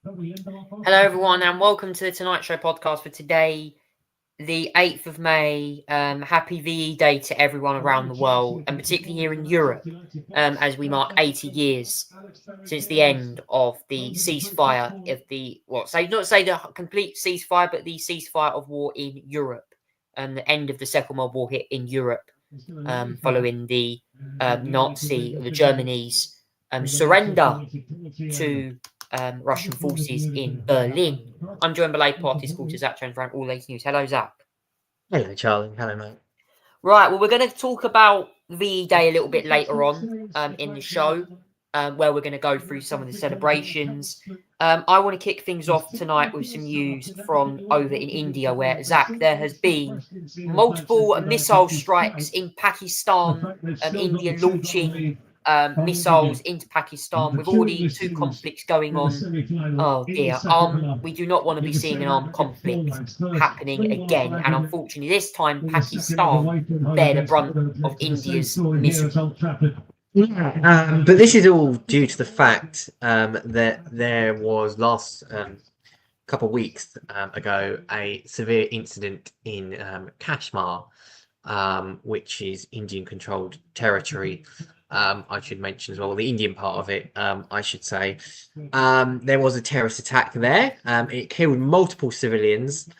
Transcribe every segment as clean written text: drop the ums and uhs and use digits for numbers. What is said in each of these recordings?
Hello, everyone, and welcome to the Tonight Show podcast for today, the 8th of May. Happy VE Day to everyone around the world, and particularly here in Europe, as we mark 80 years since the end of the ceasefire of the, not say the complete ceasefire, but the ceasefire of war in Europe, and the end of the Second World War here in Europe, following the Germany's surrender to Russian forces in Berlin. I'm joined by Labour Party supporter Zach Jones around All Latest News. Hello, Zach. Hello, Charlie. Hello, mate. Right, well, we're going to talk about VE Day a little bit later on in the show, where we're going to go through some of the celebrations. I want to kick things off tonight with some news from over in India, where, Zach, there has been multiple missile strikes in Pakistan, India launching missiles into Pakistan with already two conflicts going on. Oh dear, we do not want to be seeing an armed conflict happening again, and unfortunately this time Pakistan bear the brunt of India's misery. But this is all due to the fact that there was last couple of weeks ago a severe incident in Kashmir, which is Indian-controlled territory. I should mention as well, the Indian part of it, I should say. There was a terrorist attack there. It killed multiple civilians,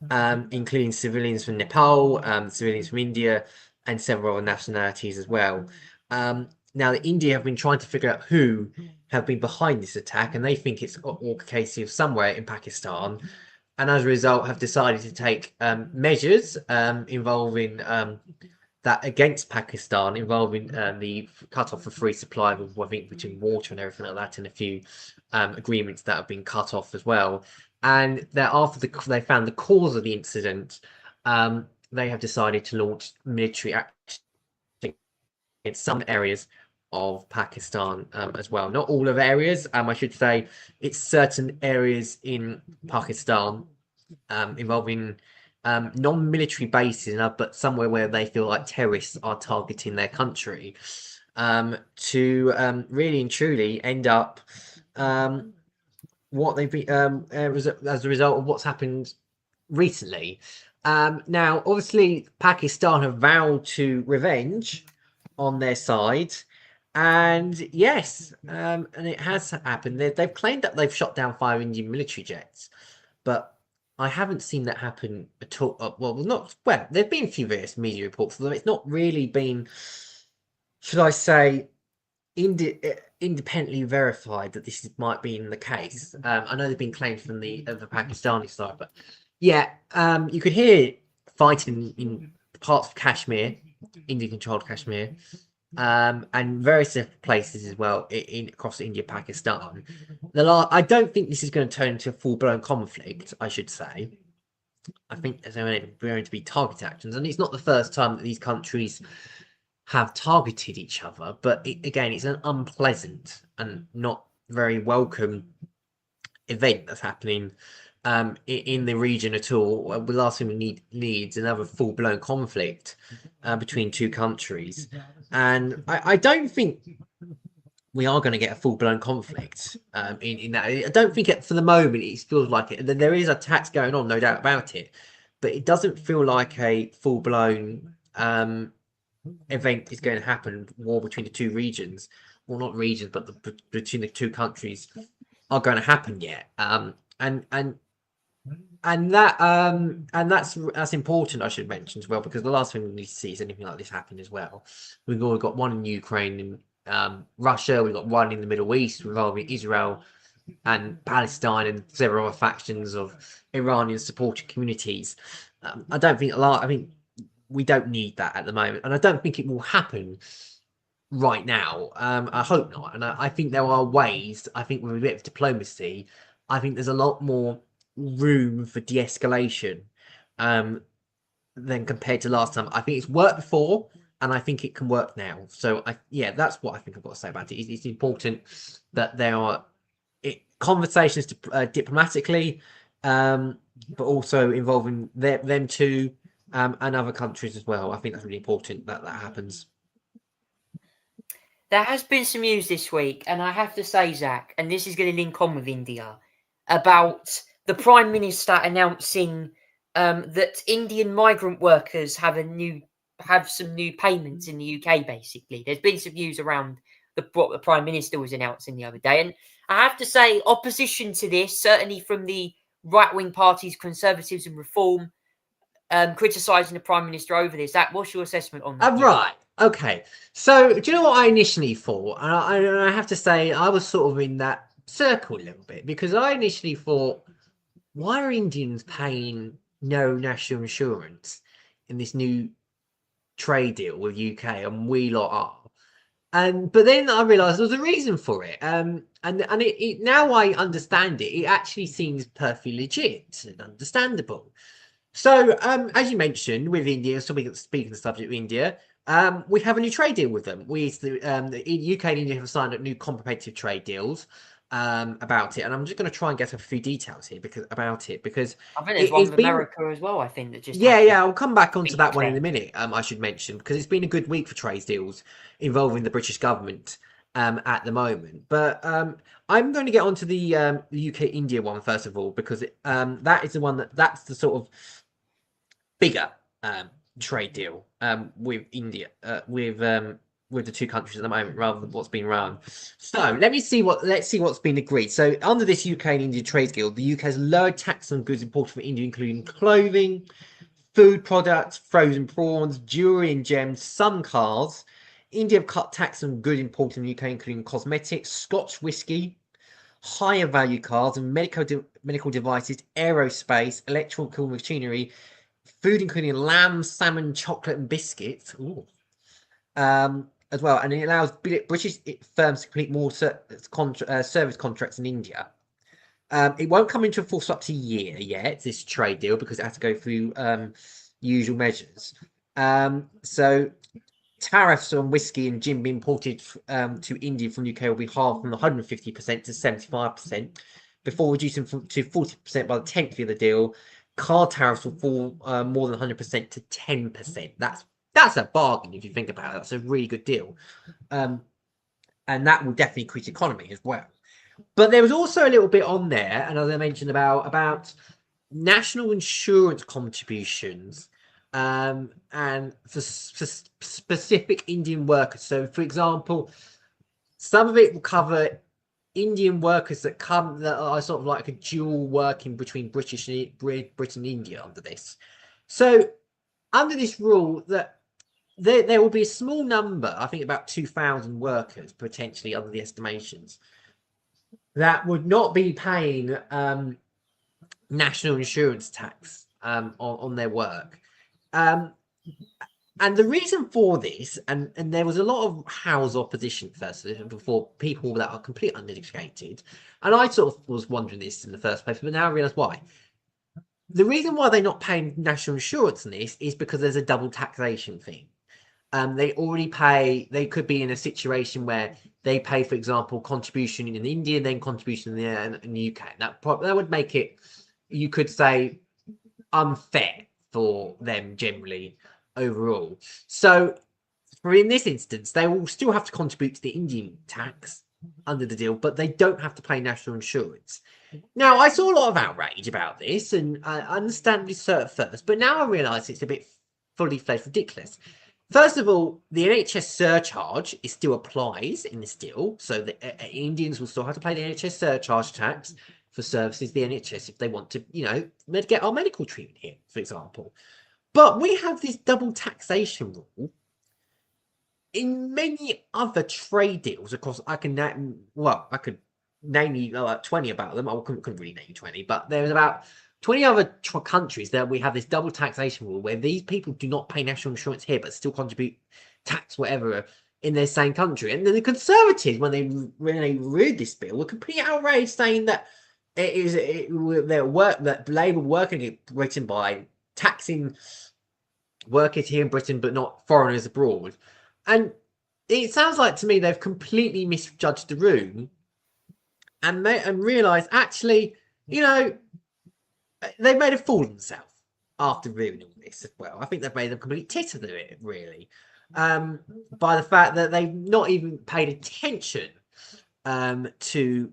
including civilians from Nepal, civilians from India, and several other nationalities as well. Now, India have been trying to figure out who have been behind this attack, and they think it's Al-Qaeda somewhere in Pakistan, and as a result have decided to take measures involving that against Pakistan, involving the cut-off of free supply of, I think, between water and everything like that, and a few agreements that have been cut off as well. And that after they found the cause of the incident, they have decided to launch military action in some areas of Pakistan as well. Not all of areas, I should say. It's certain areas in Pakistan involving non-military bases, but somewhere where they feel like terrorists are targeting their country, to really and truly end up what they've been as a result of what's happened recently. Now, obviously, Pakistan have vowed to revenge on their side, and yes, and it has happened. They've claimed that they've shot down 5 Indian military jets, but I haven't seen that happen at all. There've been a few various media reports, although it's not really been, should I say, independently verified that this might be the case. I know there've been claims from the Pakistani side, but yeah, you could hear fighting in parts of Kashmir, Indian-controlled Kashmir, and various different places as well across India, Pakistan. I don't think this is going to turn into a full-blown conflict, I should say. I think there's going to be target actions, and it's not the first time that these countries have targeted each other, but again, it's an unpleasant and not very welcome event that's happening in the region at all. The last thing we needs another full-blown conflict between two countries, and I don't think we are going to get a full-blown conflict in that. I don't think for the moment it feels like it. There is attacks going on, no doubt about it, but it doesn't feel like a full-blown event is going to happen. War between the two regions, well, not regions, but between the two countries are going to happen yet. And that's important, I should mention as well, because the last thing we need to see is anything like this happen as well. We've already got one in Ukraine and Russia. We've got one in the Middle East involving Israel and Palestine and several other factions of Iranian supporting communities. I don't think I mean, we don't need that at the moment, and I don't think it will happen right now. I hope not, and I think there are ways. I think with a bit of diplomacy, I think there's a lot more room for de-escalation than compared to last time. I think it's worked before, and I think it can work now. So that's what I think I've got to say about it. It's important that there are conversations diplomatically, but also involving them too, and other countries as well. I think that's really important that happens. There has been some news this week, and I have to say, Zach, and this is going to link on with India, about the Prime Minister announcing that Indian migrant workers have some new payments in the UK. Basically, there's been some news around what the Prime Minister was announcing the other day, and I have to say, opposition to this, certainly from the right-wing parties, Conservatives and Reform, criticising the Prime Minister over this. Zach, what's your assessment on that? Right. Okay. So, do you know what I initially thought? And I have to say, I was sort of in that circle a little bit because I initially thought, why are Indians paying no national insurance in this new trade deal with UK, and we lot are? But then I realised there was a reason for it. And it now I understand it. It actually seems perfectly legit and understandable. So, as you mentioned, with India, so we can speak on the subject of India. We have a new trade deal with them. The UK and India have signed up new comprehensive trade deals about it, and I'm just going to try and get a few details here because I think there's one with America as well. I think that just yeah. I'll come back onto that one in a minute. I should mention because it's been a good week for trade deals involving the British government at the moment. But I'm going to get onto the UK India one first of all because that is the one that's the sort of bigger trade deal with India with the two countries at the moment rather than what's been run. So let's see what's been agreed. So under this UK and India trade deal, the UK has lowered tax on goods imported from India, including clothing, food products, frozen prawns, jewelry and gems, some cars. India have cut tax on goods imported from the UK, including cosmetics, Scotch whisky, higher value cars and medical devices, aerospace, electrical machinery, food including lamb, salmon, chocolate and biscuits. Ooh. As well, and it allows British firms to complete more service contracts in India. It won't come into force up to a year yet, this trade deal, because it has to go through usual measures. So tariffs on whiskey and gin being imported to India from the UK will be halved from 150% to 75%, before reducing to 40% by the 10th year of the deal. Car tariffs will fall more than 100% to 10%. That's a bargain if you think about it. That's a really good deal. And that will definitely increase the economy as well. But there was also a little bit on there, and as I mentioned, about national insurance contributions and for specific Indian workers. So, for example, some of it will cover Indian workers that are sort of like a dual working between Britain and India under this. So, under this rule, that there will be a small number, I think about 2,000 workers potentially under the estimations, that would not be paying national insurance tax on their work. And the reason for this, and there was a lot of house opposition first before, people that are completely uneducated, and I sort of was wondering this in the first place, but now I realise why. The reason why they're not paying national insurance on this is because there's a double taxation thing. They already pay. They could be in a situation where they pay, for example, contribution in India and then contribution in the UK. That would make it, you could say, unfair for them generally overall. So, in this instance, they will still have to contribute to the Indian tax under the deal, but they don't have to pay national insurance. Now, I saw a lot of outrage about this, and I understandably so at first, but now I realise it's a bit fully fledged ridiculous. First of all, the NHS surcharge still applies in this deal, so the Indians will still have to pay the NHS surcharge tax for services the NHS if they want to, get our medical treatment here, for example. But we have this double taxation rule in many other trade deals. Of course, I could name you like 20 about them. I couldn't really name you 20, but there's about 20 other countries that we have this double taxation rule where these people do not pay national insurance here but still contribute tax whatever in their same country. And then the Conservatives, when they read this bill, were completely outraged, saying that that Labour working in Britain by taxing workers here in Britain but not foreigners abroad. And it sounds like to me they've completely misjudged the room and realised actually, they've made a fool of themselves after reading all this as well. I think they've made them complete tit of it, really. by the fact that they've not even paid attention to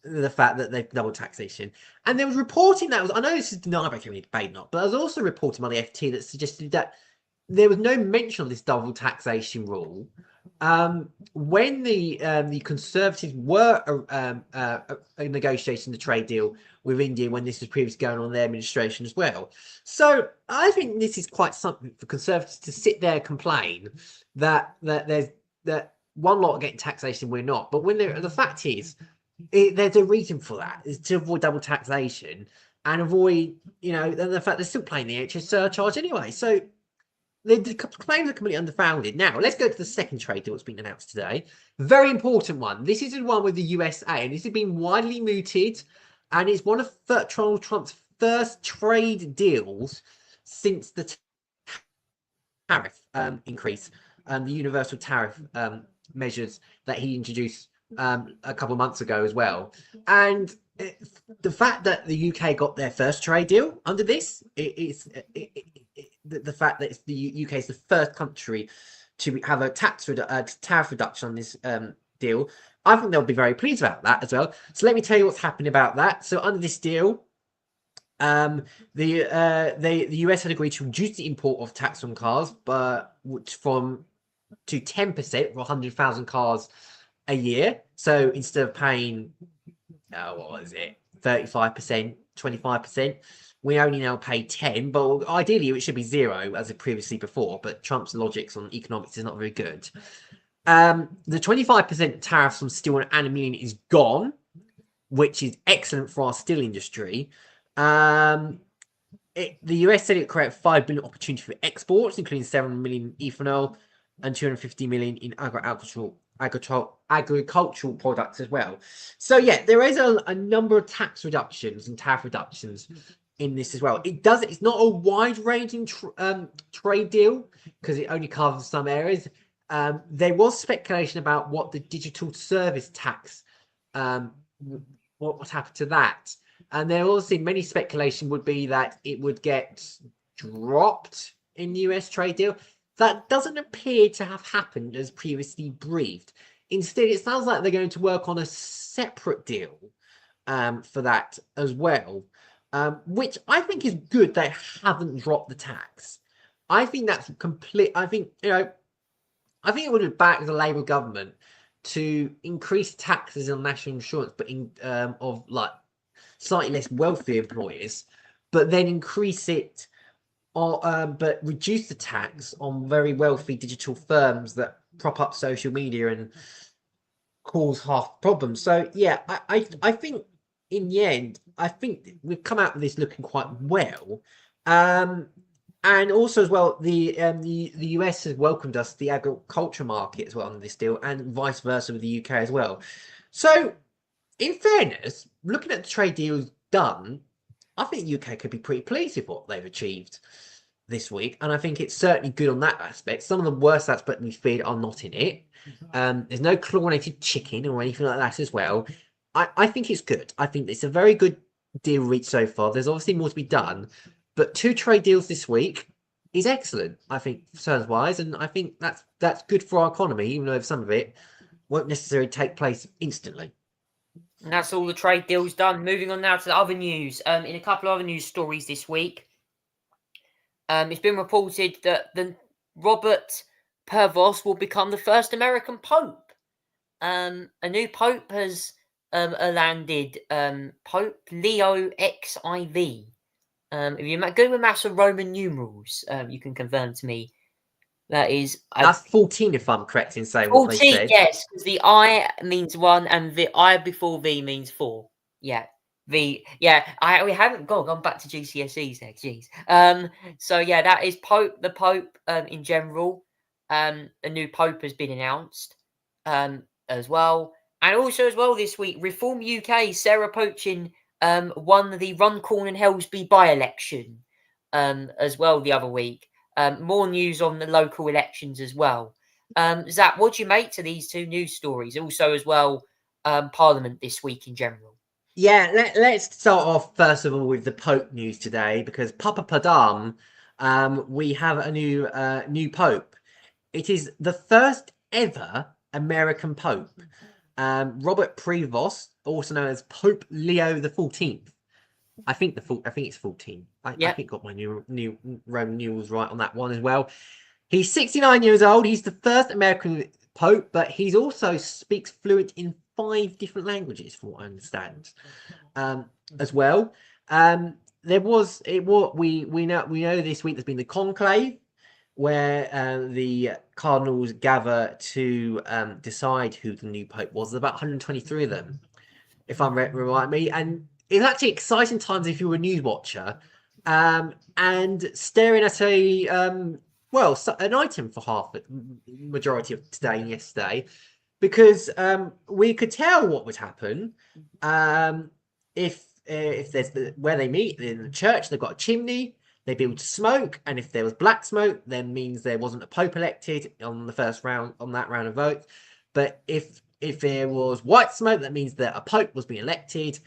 the fact that they've double taxation. And there was reporting that I know this is denied by community debate not, but there was also reporting by the FT that suggested that there was no mention of this double taxation rule when the Conservatives were negotiating the trade deal with India when this was previously going on in their administration as well. So I think this is quite something for Conservatives to sit there and complain that there's that one lot are getting taxation, we're not. But when the fact is, there's a reason for that, is to avoid double taxation and avoid, the fact they're still paying the NHS surcharge anyway. So the claims are completely unfounded. Now, let's go to the second trade deal that's been announced today. Very important one. This is the one with the USA, and this has been widely mooted, and it's one of Donald Trump's first trade deals since the tariff increase, the universal tariff measures that he introduced a couple of months ago as well. And the fact that the UK got their first trade deal under this, the fact that the UK is the first country to have a tariff reduction on this deal, I think they'll be very pleased about that as well. So let me tell you what's happening about that. So under this deal, the US had agreed to reduce the import of tax on cars, to 10% for 100,000 cars a year. So instead of paying, 35%, 25%, we only now pay 10, but ideally it should be 0 as it previously before. But Trump's logics on economics is not very good. The 25% tariffs on steel and aluminium is gone, which is excellent for our steel industry. The US said it created 5 billion opportunity for exports, including 7 million ethanol and 250 million in agricultural products as well. So yeah, there is a number of tax reductions and tariff reductions in this as well. It's not a wide-ranging trade deal because it only covers some areas. There was speculation about what the digital service tax, what happened to that, and there also many speculation would be that it would get dropped in the US trade deal. That doesn't appear to have happened as previously briefed. Instead, it sounds like they're going to work on a separate deal for that as well, which I think is good. They haven't dropped the tax. I think that's complete. I think it would have backed the Labour government to increase taxes on national insurance, but of like slightly less wealthy employers, but then increase it. But reduce the tax on very wealthy digital firms that prop up social media and cause half problems. So yeah, I think in the end, I think we've come out of this looking quite well. And also as well, the US has welcomed us to the agriculture market as well on this deal, and vice versa with the UK as well. So in fairness, looking at the trade deals done, I think the UK could be pretty pleased with what they've achieved this week, and I think it's certainly good on that aspect. Some of the worst aspects we feared are not in it. There's no chlorinated chicken or anything like that as well. I think it's good. I think it's a very good deal reached so far. There's obviously more to be done, but 2 trade deals this week is excellent, I think, terms-wise, and I think that's good for our economy, even though some of it won't necessarily take place instantly. And that's all the trade deals done. Moving on now to the other news. In a couple of other news stories this week, it's been reported that Robert Prevost will become the first American Pope. A new Pope has landed, Pope Leo XIV. If you're good with maths and Roman numerals, you can confirm to me. That's 14, if I'm correct in saying 14, what they said. Yes, because the I means 1 and the I before V means 4. Yeah. We haven't gone back to GCSEs there, jeez. So yeah, that is the Pope in general. A new Pope has been announced as well. And also as well this week, Reform UK, Sarah Poachin won the Runcorn and Helsby by-election as well the other week. More news on the local elections as well. Zach, what do you make to these 2 news stories? Also as well, Parliament this week in general. Yeah, let's start off first of all with the Pope news today, because Papa Padam, we have a new Pope. it is the first ever American Pope. Robert Prevost, also known as Pope Leo the 14th. I think it's 14. I Yep. think got my new Roman numerals right on that one as well. He's 69 years old. He's the first American Pope, but he's also speaks fluent in 5 different languages, from what I understand, as well. We know this week there's been the conclave, where the cardinals gather to decide who the new pope was. There's about 123 of them, if I'm remind me, and it's actually exciting times if you're a news watcher, and staring at an item for half the majority of today and yesterday, because we could tell what would happen if there's where they meet in the church, they've got a chimney, they build smoke, and if there was black smoke, then means there wasn't a pope elected on the first round, on that round of votes. But if there was white smoke, that means that a pope was being elected.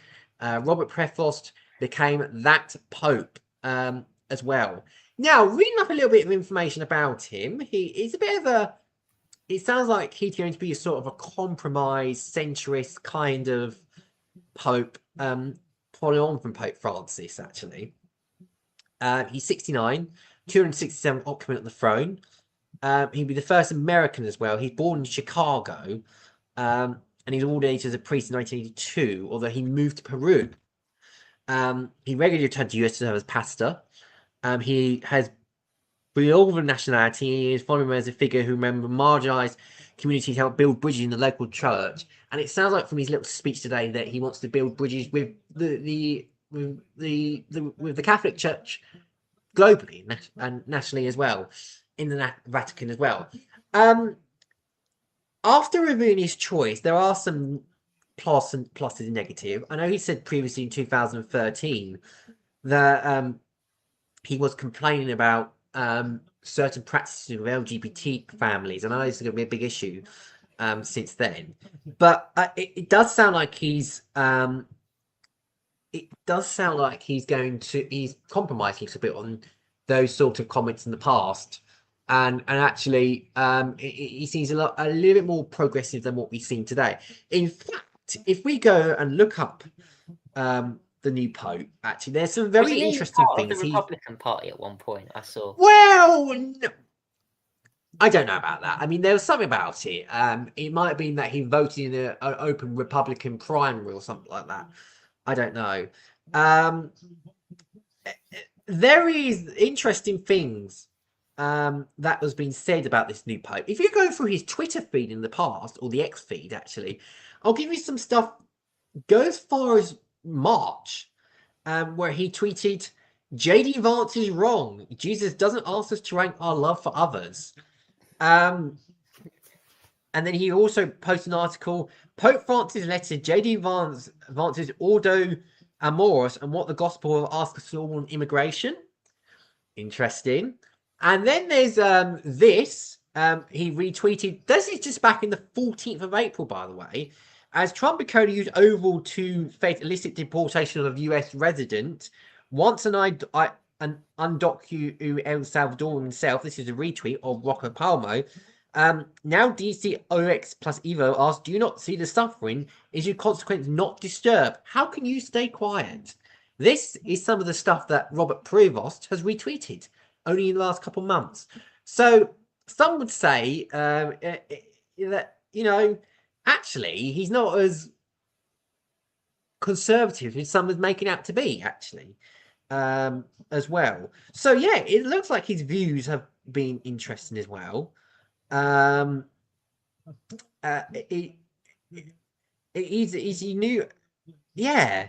Robert Prevost became that pope as well. Now, reading up a little bit of information about him, he's a bit of a. It sounds like he's going to be a sort of a compromise, centrist kind of pope, following on from Pope Francis, actually. He's 69, 267th occupant of the throne. He'd be the first American as well. He's born in Chicago, and he's ordained as a priest in 1982, although he moved to Peru. He regularly returned to the US to serve as pastor. He has dual nationality. He is followed as a figure who remember marginalized communities, help build bridges in the local church. And it sounds like from his little speech today that he wants to build bridges with the Catholic Church globally and nationally as well, in the Vatican as well. After reviewing his choice, there are some pluses and negatives. I know he said previously in 2013 that he was complaining about certain practices of LGBT families. I know this is going to be a big issue since then, but it does sound like he's he's compromising a bit on those sort of comments in the past, and actually he seems a little bit more progressive than what we've seen today. In fact, if we go and look up the new pope, actually there's some very interesting things. Of the Republican Party at one point, I saw. Well, no, I don't know about that. I mean, there was something about it. It might have been that he voted in an open Republican primary or something like that. I don't know. There is interesting things that has been said about this new pope. If you go through his Twitter feed in the past, or the X feed actually, I'll give you some stuff. Go as far as March, where he tweeted, "JD Vance is wrong. Jesus doesn't ask us to rank our love for others." And then he also posted an article, Pope Francis' letter, JD Vance's Ordo Amoris, and what the gospel asks us all on immigration. Interesting. And then there's this. He retweeted, this is just back in the 14th of April, by the way, as Trump and Cody used overall to face illicit deportation of a US resident, once an undocumented El Salvadoran himself, this is a retweet of Rocco Palmo. Now DCOX plus Evo asks, do you not see the suffering? Is your consequence not disturbed? How can you stay quiet? This is some of the stuff that Robert Prevost has retweeted only in the last couple of months. So some would say that, you know, actually he's not as conservative as some is making out to be, actually, as well. So yeah, it looks like his views have been interesting as well. He knew, yeah.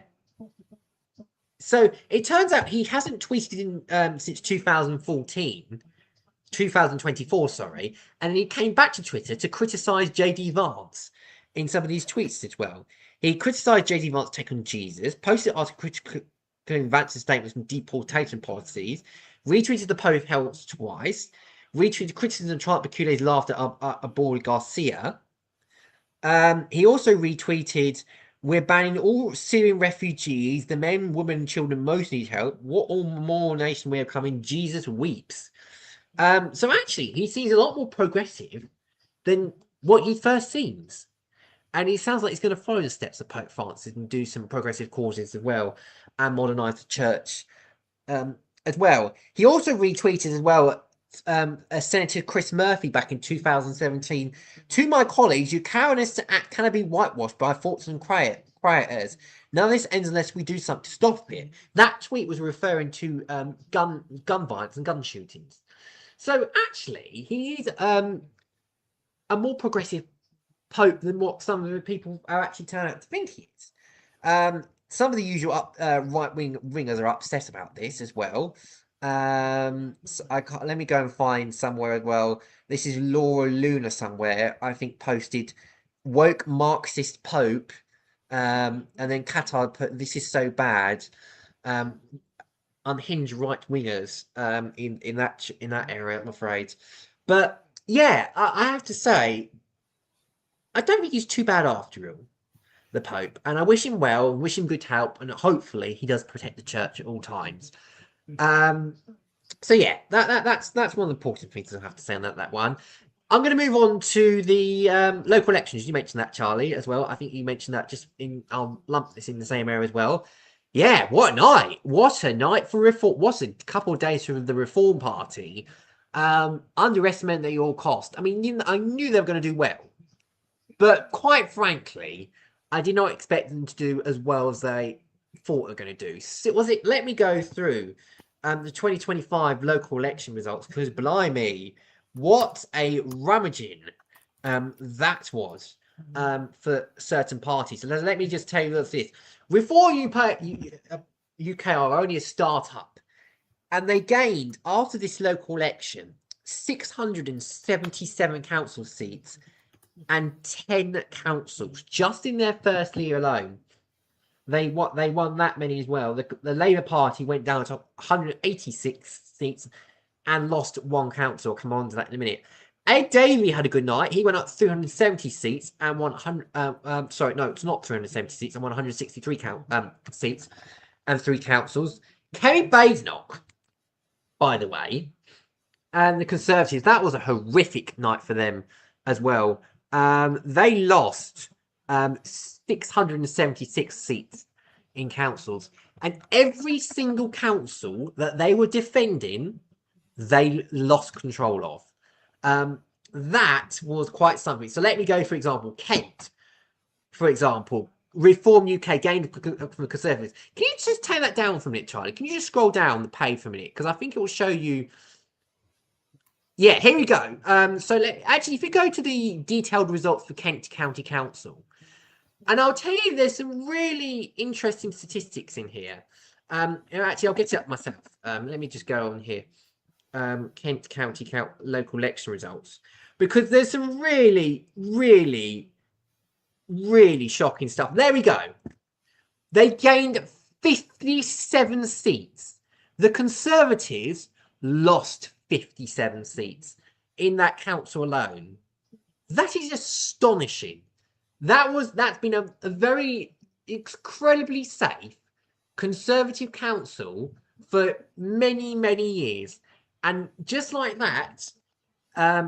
So it turns out he hasn't tweeted in since 2024, sorry, and he came back to Twitter to criticize JD Vance in some of these tweets as well. He criticized JD Vance's take on Jesus, posted an article critical Vance's statements on deportation policies, retweeted the Pope helps twice, retweeted criticism of Trump Bacule's laughter at Abor Garcia. He also retweeted, we're banning all Syrian refugees, the men, women, and children most need help. What all more nation we are coming, Jesus weeps. So actually, he seems a lot more progressive than what he first seems. And he sounds like he's going to follow the steps of Pope Francis and do some progressive causes as well and modernise the church as well. He also retweeted as well Senator Chris Murphy back in 2017. To my colleagues, your cowardice act cannot be whitewashed by thoughts and rioters. None of this ends unless we do something to stop it. That tweet was referring to gun violence and gun shootings. So actually, he is a more progressive Pope than what some of the people are actually turning out to think he is. Some of the usual right-wing ringers are upset about this as well. So let me go and find somewhere as well. This is Laura Luna somewhere, I think, posted woke Marxist Pope, and then Qatar put this is so bad. Unhinged right wingers in that area, I'm afraid. But yeah, I have to say, I don't think he's too bad after all, the Pope, and I wish him well, wish him good help, and hopefully he does protect the church at all times. So yeah, that's one of the important things I have to say on that one. I'm going to move on to the local elections. You mentioned that, Charlie, as well. I think you mentioned that just in. I'll lump this in the same area as well. Yeah, what a night! What a night for reform! What a couple of days from the Reform Party. Underestimating at your cost. I mean, I knew they were going to do well, but quite frankly, I did not expect them to do as well as they thought they were going to do. So let me go through the 2025 local election results, because blimey, what a rummaging that was for certain parties. So let me just tell you this. Reform UK are only a start-up, and they gained, after this local election, 677 council seats and 10 councils just in their first year alone. They won that many as well. The Labour Party went down to 186 seats and lost one council. I'll come on to that in a minute. Ed Davey had a good night. He went up to 370 seats and won 100. Sorry, no, it's not 370 seats and won 163 seats and 3 councils. Kerry Badenoch, by the way, and the Conservatives, that was a horrific night for them as well. They lost 676 seats in councils, and every single council that they were defending, they lost control of. That was quite something. So let me go, for example, Kent, for example, Reform UK gained from the Conservatives. Can you just take that down for a minute, Charlie? Can you just scroll down the page for a minute? Because I think it will show you. Yeah, here we go. So actually, if you go to the detailed results for Kent County Council, and I'll tell you, there's some really interesting statistics in here. Actually, I'll get it up myself. Let me just go on here. Kent County local election results, because there's some really, really, really shocking stuff. There we go. They gained 57 seats. The Conservatives lost 57 seats in that council alone. That is astonishing. That's been a very incredibly safe Conservative council for many, many years. And just like that,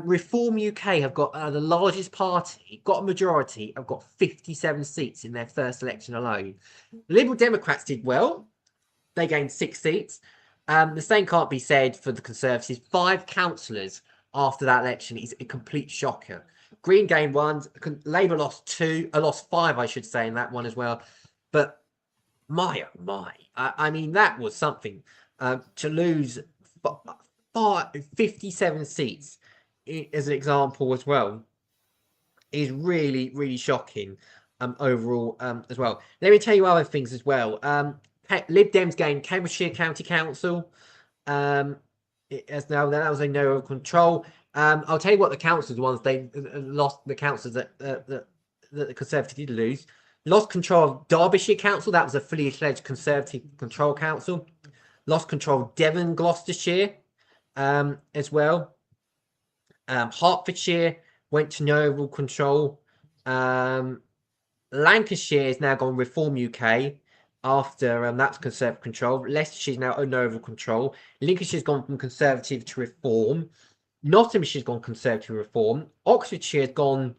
Reform UK have got the largest party, got a majority, have got 57 seats in their first election alone. The Liberal Democrats did well. They gained 6 seats. The same can't be said for the Conservatives. 5 councillors after that election is a complete shocker. Green gained 1. Labour lost 2. Lost 5, I should say, in that one as well. But my, oh my. I mean, that was something. To lose 57 seats as an example as well is really, really shocking overall as well. Let me tell you other things as well. Lib Dems gained Cambridgeshire County Council. As now that was a no control. I'll tell you what the councils ones they lost. The councils that the Conservatives did lose. Lost control of Derbyshire Council. That was a fully fledged Conservative control council. Lost control of Devon, Gloucestershire as well. Hertfordshire went to no overall control. Lancashire is now gone Reform UK. after that's Conservative control. Leicestershire's now under overall control. Lincolnshire's gone from Conservative to Reform. Nottingshire's gone Conservative to Reform. Oxfordshire's gone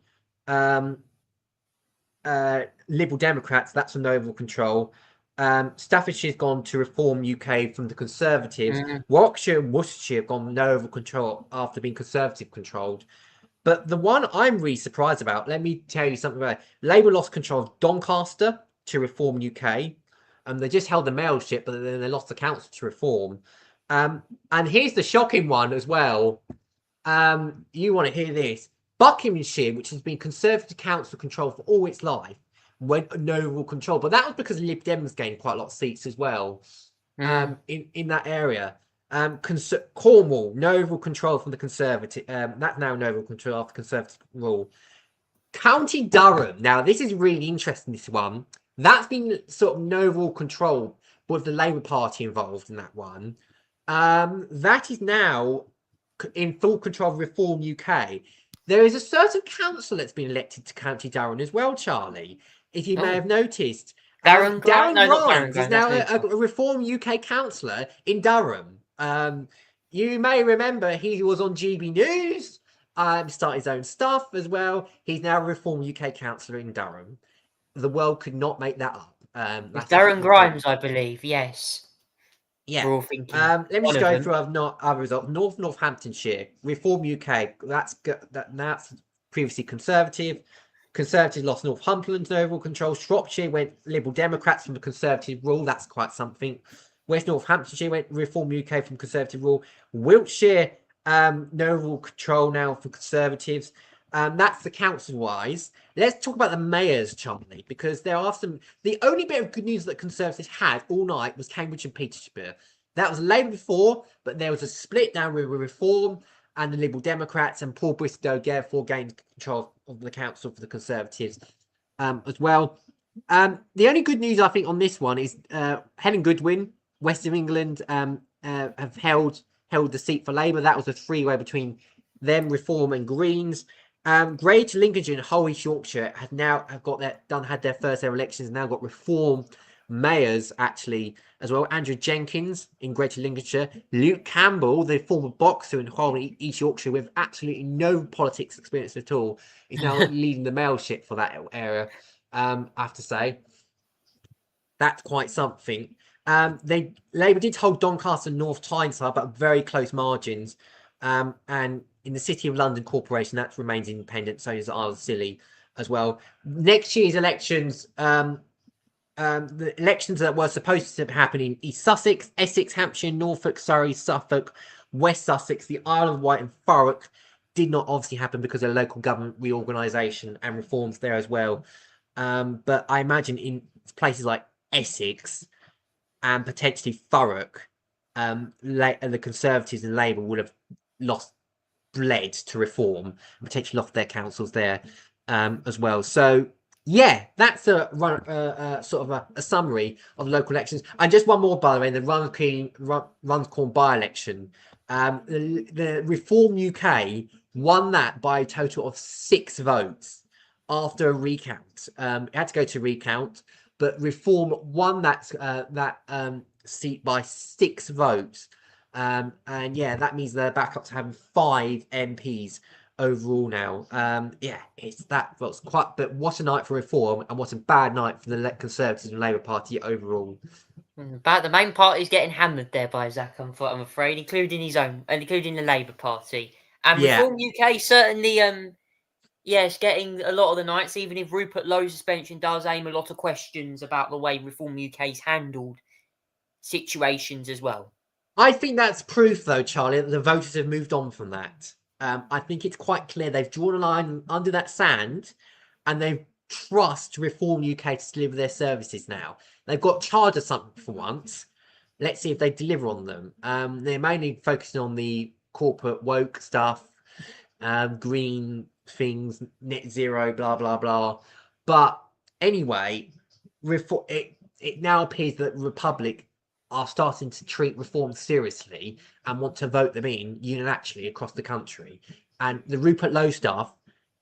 Liberal Democrats. That's under overall control. Staffordshire's gone to Reform UK from the Conservatives. Warwickshire and Worcestershire have gone no overall control after being Conservative controlled. But the one I'm really surprised about, let me tell you something about it. Labour lost control of Doncaster to Reform UK. They just held the mayorship, but then they lost the council to Reform. And here's the shocking one as well. You want to hear this. Buckinghamshire, which has been Conservative council control for all its life, went no overall control. But that was because Lib Dems gained quite a lot of seats as well in that area. Cornwall, no overall control from the Conservative. That's now no overall control after Conservative rule. County Durham. Now, this is really interesting, this one. That's been sort of no overall control with the Labour Party involved in that one. That is now in full control of Reform UK. There is a certain council that's been elected to County Durham as well, Charlie, if you may have noticed. Darren Grimes is now a Reform UK councillor in Durham. You may remember he was on GB News, started his own stuff as well. He's now a Reform UK councillor in Durham. The world could not make that up. Darren Grimes, I believe. Yes. Yeah. We're all thinking. Let me just go through other results. Northamptonshire, Reform UK. That's previously Conservative. Conservative lost Northumberland's overall control. Shropshire went Liberal Democrats from the Conservative rule. That's quite something. West Northamptonshire went Reform UK from Conservative rule. Wiltshire, no overall control now for Conservatives. That's the council-wise. Let's talk about the mayors, Charlie, because there are some. The only bit of good news that Conservatives had all night was Cambridge and Peterborough. That was Labour before, but there was a split down with Reform and the Liberal Democrats, and Paul Bristow therefore gained control of the council for the Conservatives as well. The only good news I think on this one is Helen Goodwin, West of England, have held the seat for Labour. That was a three-way between them, Reform and Greens. Greater Lincolnshire and Whole East Yorkshire had their first ever elections, now got Reform mayors actually as well. Andrew Jenkins in Greater Lincolnshire, Luke Campbell, the former boxer in Whole East Yorkshire with absolutely no politics experience at all, is now leading the mayorship for that area. I have to say that's quite something. Labour did hold Doncaster and North Tyneside, but very close margins. And in the City of London Corporation, that remains independent. So does Isle of Scilly as well. Next year's elections, the elections that were supposed to happen in East Sussex, Essex, Hampshire, Norfolk, Surrey, Suffolk, West Sussex, the Isle of Wight and Thurrock did not obviously happen because of local government reorganisation and reforms there as well. But I imagine in places like Essex and potentially Thurrock, the Conservatives and Labour would have bled to Reform and potentially lost their councils there as well. So yeah, that's a summary of local elections. And just one more, by the way, the Runcorn by-election. The Reform UK won that by a total of 6 votes after a recount. It had to go to recount, but Reform won that seat by 6 votes. And yeah, that means they're back up to having 5 MPs overall now. But what a night for Reform, and what a bad night for the Conservatives and Labour Party overall. But the main party's getting hammered there by Zach, I'm afraid, including the Labour Party. And Reform UK certainly, it's getting a lot of the nights, even if Rupert Lowe's suspension does aim a lot of questions about the way Reform UK's handled situations as well. I think that's proof, though, Charlie, that the voters have moved on from that. I think it's quite clear they've drawn a line under that sand, and they trust Reform UK to deliver their services now. They've got charge of something for once. Let's see if they deliver on them. They're mainly focusing on the corporate woke stuff, green things, net zero, blah, blah, blah. But anyway, it now appears that Republic are starting to treat Reform seriously and want to vote them in unilaterally across the country. And the Rupert Lowe stuff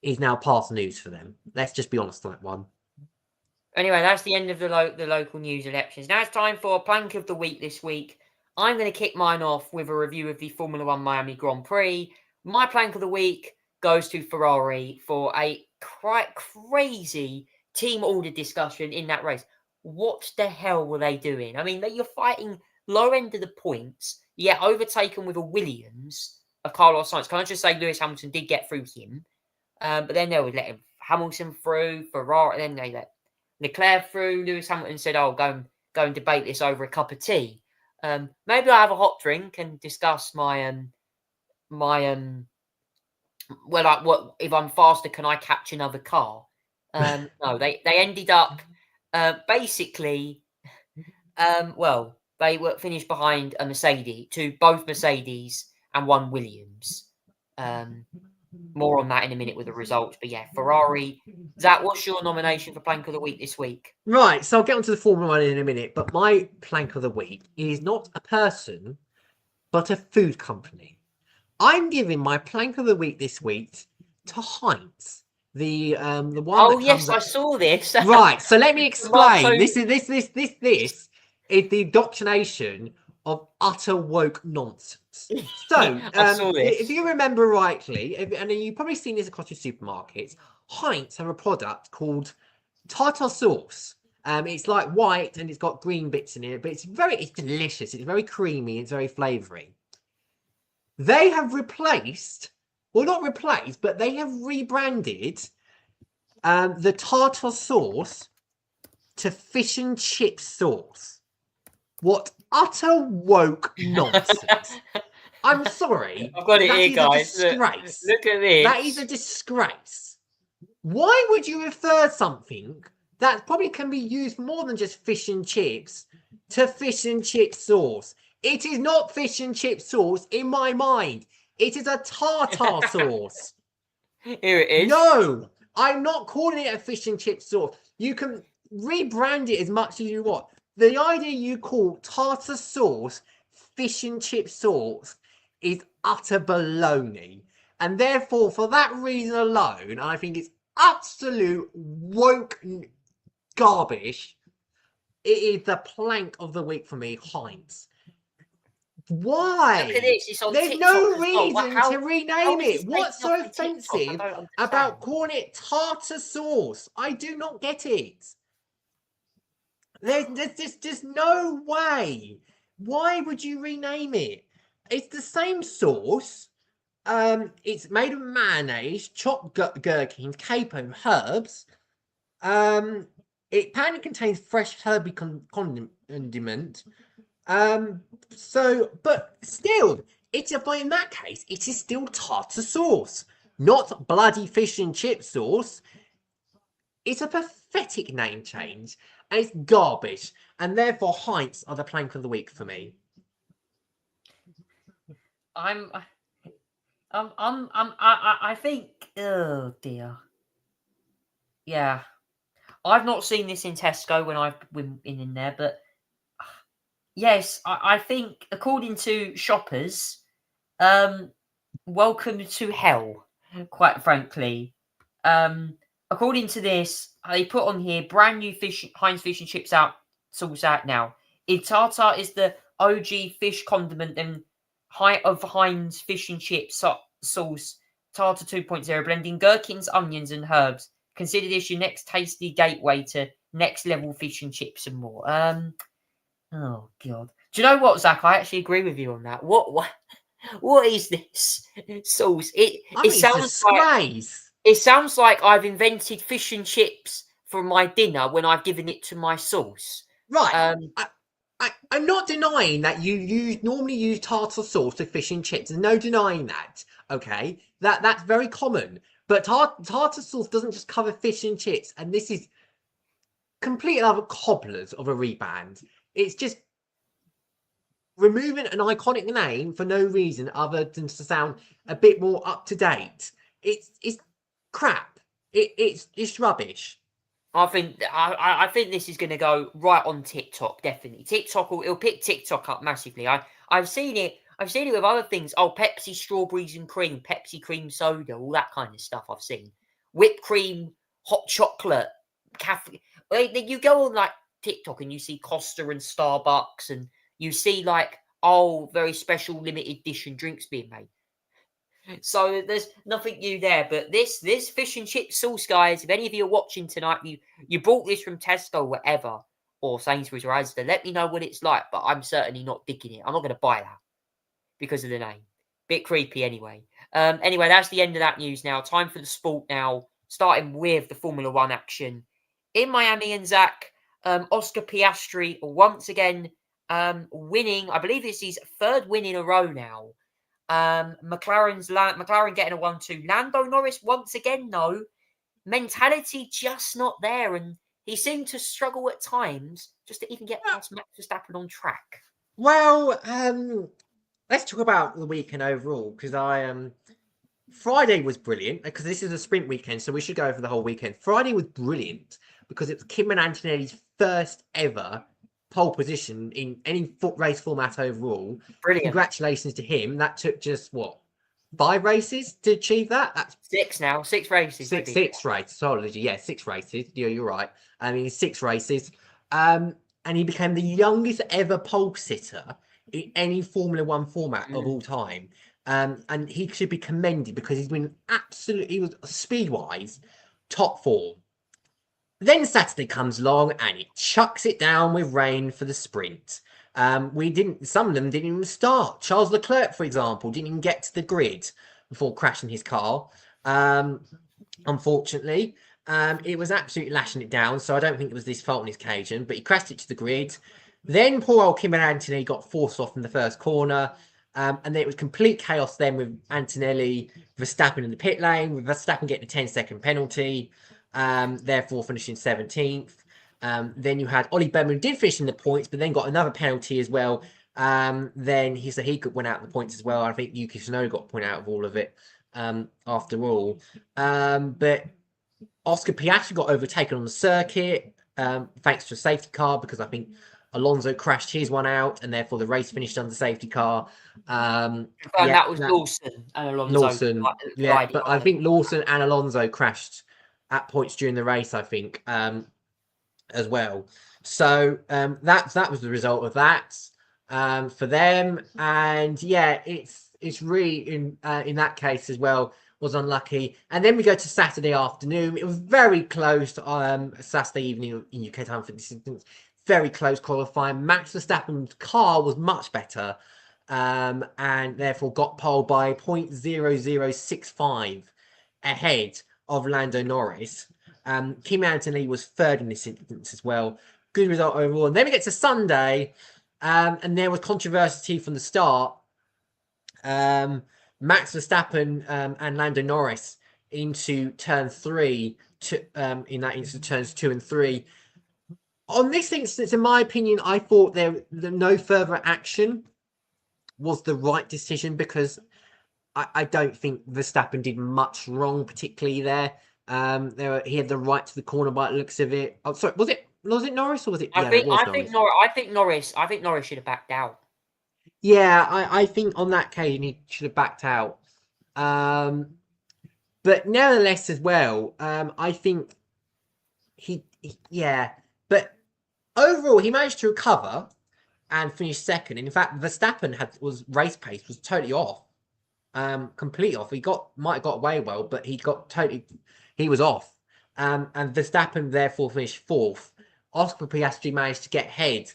is now past news for them. Let's just be honest on that one. Anyway, that's the end of the local news elections. Now it's time for a plank of the week this week. I'm going to kick mine off with a review of the Formula One Miami Grand Prix. My plank of the week goes to Ferrari for a quite crazy team order discussion in that race. What the hell were they doing? I mean, you're fighting low end of the points, yet overtaken with a Williams of Carlos Sainz. Can I just say Lewis Hamilton did get through him, but then they would let Hamilton through, Ferrari, then they let Leclerc through. Lewis Hamilton said, "Oh, go and debate this over a cup of tea." Maybe I have a hot drink and discuss my well, like, what if I'm faster? Can I catch another car? No, they ended up basically. Well, they were finished behind a both Mercedes and one Williams. More on that in a minute with the results. But yeah, Ferrari. Zach, what's your nomination for Plank of the Week this week? Right, so I'll get onto the Formula One in a minute, but my plank of the week is not a person, but a food company. I'm giving my plank of the week this week to Heinz, the one. Oh yes, I saw this. Right, so let me explain. This is the indoctrination of utter woke nonsense. So, if you remember rightly, and you've probably seen this across your supermarkets, Heinz have a product called tartar sauce. It's like white and it's got green bits in it, but it's delicious. It's very creamy. It's very flavouring. They have not replaced, but they have rebranded the tartar sauce to fish and chip sauce. What utter woke nonsense. I'm sorry. I've got it here, guys. Disgrace. Look at this. That is a disgrace. Why would you refer something that probably can be used more than just fish and chips to fish and chip sauce? It is not fish and chip sauce in my mind. It is a tartar sauce. Here it is. No, I'm not calling it a fish and chip sauce. You can rebrand it as much as you want. The idea you call tartar sauce fish and chip sauce is utter baloney. And therefore, for that reason alone, I think it's absolute woke garbage. It is the plank of the week for me, Heinz. Why? Look at this. It's on There's TikTok no as well. reason to rename it. What's so taken off of TikTok? offensive I don't about understand. calling it tartar sauce? I do not get it. There's just no way. Why would you rename it? It's the same sauce. It's made of mayonnaise, chopped gherkins, caper, herbs. It apparently contains fresh herby condiment. But still, in that case, it is still tartar sauce, not bloody fish and chip sauce. It's a pathetic name change, and it's garbage, and therefore Heinz are the plank of the week for me. I think. Oh dear. Yeah, I've not seen this in Tesco when I've been in there, but yes, I think according to shoppers, welcome to hell. Quite frankly, according to this, they put on here brand new Heinz fish and chips sauce out now. Tartar is the OG fish condiment and of Heinz fish and chips sauce. Tartar 2.0, blending gherkins, onions, and herbs. Consider this your next tasty gateway to next level fish and chips and more. Oh god. Do you know what, Zach? I actually agree with you on that. What is this sauce? It sounds like I've invented fish and chips for my dinner when I've given it to my sauce. Right. I'm not denying that you normally use tartar sauce to fish and chips. There's no denying that. Okay, that's very common. But tartar sauce doesn't just cover fish and chips, and this is completely other cobblers of a rebrand. It's just removing an iconic name for no reason other than to sound a bit more up to date. It's crap. It's rubbish. I think this is going to go right on TikTok. Definitely, it'll pick TikTok up massively. I've seen it with other things. Oh, Pepsi strawberries and cream, Pepsi cream soda, all that kind of stuff. I've seen whipped cream, hot chocolate, cafe. You go on like TikTok and you see Costa and Starbucks, and you see like very special limited edition drinks being made. So there's nothing new there. But this fish and chip sauce, guys, if any of you are watching tonight, you bought this from Tesco, whatever, or Sainsbury's or Asda, let me know what it's like. But I'm certainly not digging it. I'm not going to buy that because of the name. Bit creepy anyway. Anyway, that's the end of that news now. Time for the sport now, starting with the Formula One action. In Miami, and Zach, Oscar Piastri once again winning. I believe it's his third win in a row now. McLaren getting a 1-2. Lando Norris once again, no. Mentality just not there, and he seemed to struggle at times just to even get past Max Verstappen on track. Well, let's talk about the weekend overall, because Friday was brilliant, because this is a sprint weekend, so we should go over the whole weekend. Friday was brilliant because it was Kimi Antonelli's first ever pole position in any race format overall. Brilliant. Congratulations to him. That took just, 5 races to achieve that? That's 6 now. 6 races. Six races. Sorry, yeah, 6 races. Yeah, you're right. I mean, 6 races. And he became the youngest ever pole sitter in any Formula One format of all time. And he should be commended because he was speed-wise top form. Then Saturday comes along and it chucks it down with rain for the sprint. Some of them didn't even start. Charles Leclerc, for example, didn't even get to the grid before crashing his car. Unfortunately, it was absolutely lashing it down. So I don't think it was his fault on his occasion, but he crashed it to the grid. Then poor old Kimi Antonelli got forced off in the first corner. And then it was complete chaos then with Antonelli, Verstappen in the pit lane, with Verstappen getting a 10-second penalty, therefore finishing 17th. Then you had Ollie Behrman, who did finish in the points, but then got another penalty as well. Then he went out the points as well. I think Yuki Tsunoda got a point out of all of it after all. But Oscar Piastri got overtaken on the circuit thanks to a safety car, because I think Alonso crashed his one out, and therefore the race finished under safety car. That was Lawson and Alonso. Lawson, yeah, but I think Lawson and Alonso crashed at points during the race, I think, as well. So that was the result of that for them. And yeah, it's really in that case as well was unlucky. And then we go to Saturday afternoon. It was very close Saturday evening in UK time for this instance. Very close qualifying. Max Verstappen's car was much better, and therefore got pole by 0.0065 ahead of Lando Norris. Kimi Antonelli was third in this instance as well. Good result overall. And then we get to Sunday, and there was controversy from the start. Max Verstappen and Lando Norris into turn 3, in that instance, turns 2 and 3. On this instance, in my opinion, I thought no further action was the right decision, because I don't think Verstappen did much wrong, particularly there. He had the right to the corner by the looks of it. Oh, sorry, was it Norris or was it? I think Norris should have backed out. Yeah, I think on that occasion he should have backed out. But nevertheless, as well, I think but overall he managed to recover and finish second. And in fact, Verstappen race pace was totally off, completely off. He might have got away well, but he was off. And Verstappen therefore finished 4th. Oscar Piastri managed to get ahead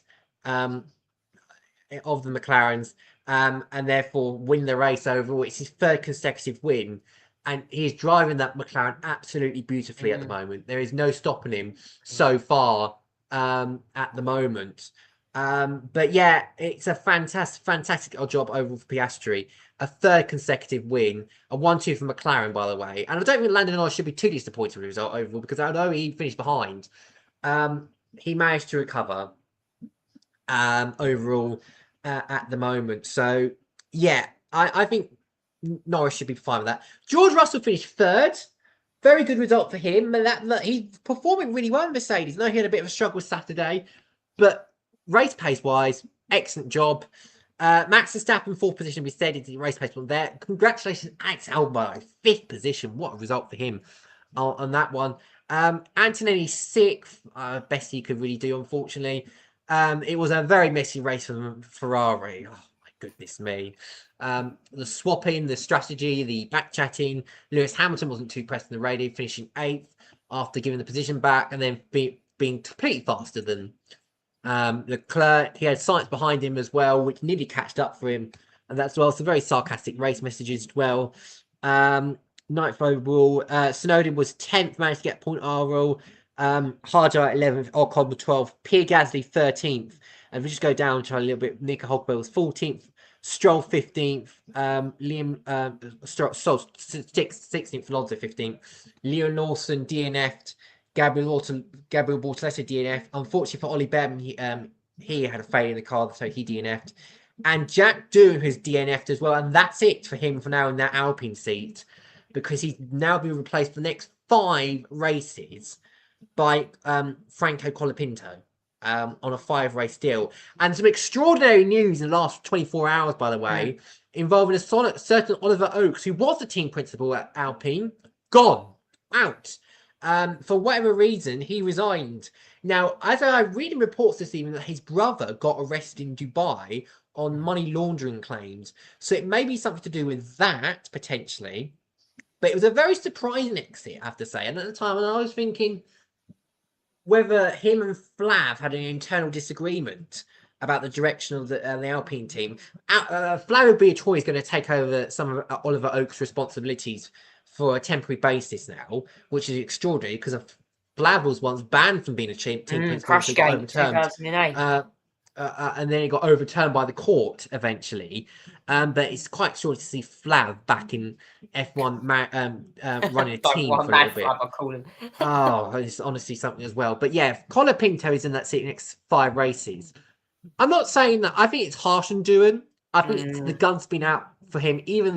of the McLarens, and therefore win the race overall. It's his 3rd consecutive win, and he's driving that McLaren absolutely beautifully at the moment. There is no stopping him so far at the moment. But yeah, it's a fantastic job overall for Piastri. A 3rd consecutive win, a 1-2 for McLaren, by the way. And I don't think Lando Norris should be too disappointed with the result overall, because although he finished behind, he managed to recover overall at the moment. So yeah, I think Norris should be fine with that. George Russell finished 3rd. Very good result for him. And he's performing really well in Mercedes. I know he had a bit of a struggle Saturday, but race pace wise, excellent job. Max Verstappen 4th position, we said, into the race pace one there. Congratulations, Alex Albon, 5th position. What a result for him on that one. Antonelli sixth, best he could really do, unfortunately. It was a very messy race for Ferrari. Oh my goodness me. The swapping, the strategy, the back chatting. Lewis Hamilton wasn't too pressed in the radio, finishing 8th after giving the position back and then being completely faster than Leclerc. He had Sainz behind him as well, which nearly catched up for him. And that's well, some very sarcastic race messages as well. Ninth overall. Snowden was 10th, managed to get a point overall. Harjar 11th, Ocon was 12th, Pierre Gasly 13th. And if we just go down to a little bit, Nico Hulkenberg was 14th, Stroll 15th, Stroll 16th, Alonso 15th, Leo Lawson DNF'd, Gabriel Bortolesso DNF. Unfortunately for Ollie Behrman, he had a failure in the car, so he DNF'd. And Jack Doohan has DNF'd as well, and that's it for him for now in that Alpine seat, because he's now been replaced for the next 5 races by Franco Colapinto on a 5-race deal. And some extraordinary news in the last 24 hours, by the way, involving a certain Oliver Oakes, who was the team principal at Alpine, gone, out. For whatever reason, he resigned. Now, as I read in reports this evening that his brother got arrested in Dubai on money laundering claims. So it may be something to do with that, potentially. But it was a very surprising exit, I have to say. And at the time, I was thinking whether him and Flav had an internal disagreement about the direction of the Alpine team. Flav would be a choice going to take over some of Oliver Oakes' responsibilities for a temporary basis now, which is extraordinary because Flav was once banned from being a team principal. Crashgate 2008. And then it got overturned by the court eventually. But it's quite extraordinary to see Flav back in F1 running a team for a little bit. I call him. Oh, it's honestly something as well. But yeah, Colapinto is in that seat next 5 races. I'm not saying that. I think it's harsh on Doohan. I think the gun's been out for him, even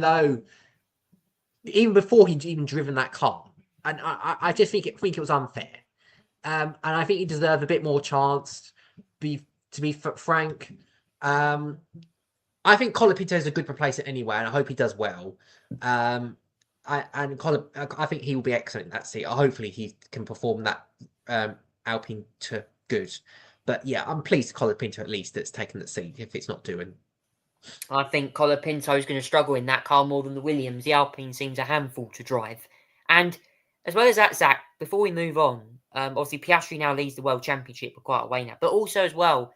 before he'd even driven that car. And I just think it was unfair. And I think he deserved a bit more chance. To be frank, I think Colapinto is a good replacement anyway, and I hope he does well. I think he will be excellent in that seat. Hopefully, he can perform that Alpine to good. But yeah, I'm pleased Colapinto at least that's taken that seat if it's not doing. I think Colapinto is going to struggle in that car more than the Williams. The Alpine seems a handful to drive. And as well as that, Zach, before we move on, obviously Piastri now leads the World Championship for quite a way now. But also as well,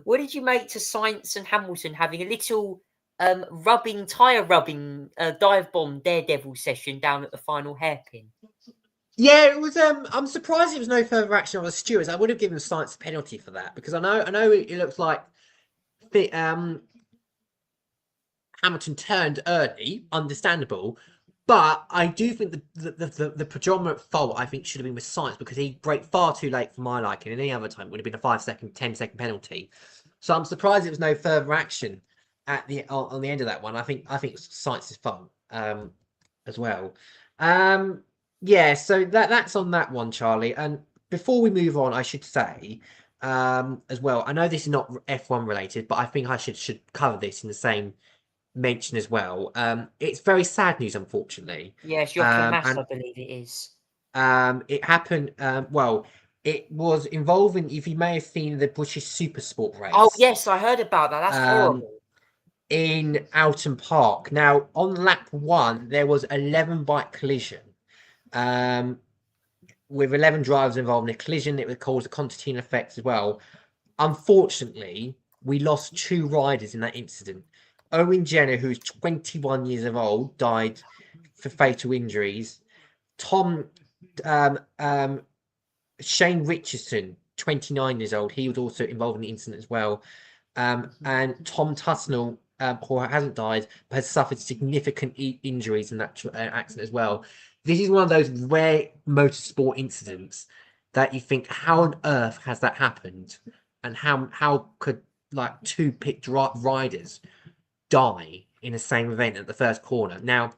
what did you make to Sainz and Hamilton having a little tyre rubbing dive bomb daredevil session down at the final hairpin? Yeah, it was. I'm surprised it was no further action on the stewards. I would have given Sainz a penalty for that because I know it looks like Hamilton turned early, understandable. But I do think the predominant fault, I think, should have been with Sainz because he braked far too late for my liking. And any other time it would have been a 5-second, 10-second penalty. So I'm surprised it was no further action at on the end of that one. I think it's Sainz's fault as well. Yeah, so that's on that one, Charlie. And before we move on, I should say as well, I know this is not F1 related, but I think I should cover this in the same mention as well. It's very sad news, unfortunately. Yes, Jochen Mass, I believe it is. It happened. It was involving. If you may have seen the British Supersport race. Oh yes, I heard about that. That's horrible. In Alton Park. Now, on lap 1, there was 11 bike collision. With 11 drivers involved in a collision, it would cause a concertina effect as well. Unfortunately, we lost 2 riders in that incident. Owen Jenner, who's 21 years old, died for fatal injuries. Shane Richardson, 29 years old, he was also involved in the incident as well. And Tom Tusnell, who hasn't died, but has suffered significant injuries in that accident as well. This is one of those rare motorsport incidents that you think, how on earth has that happened? And how could 2 picked riders die in the same event at the first corner? Now,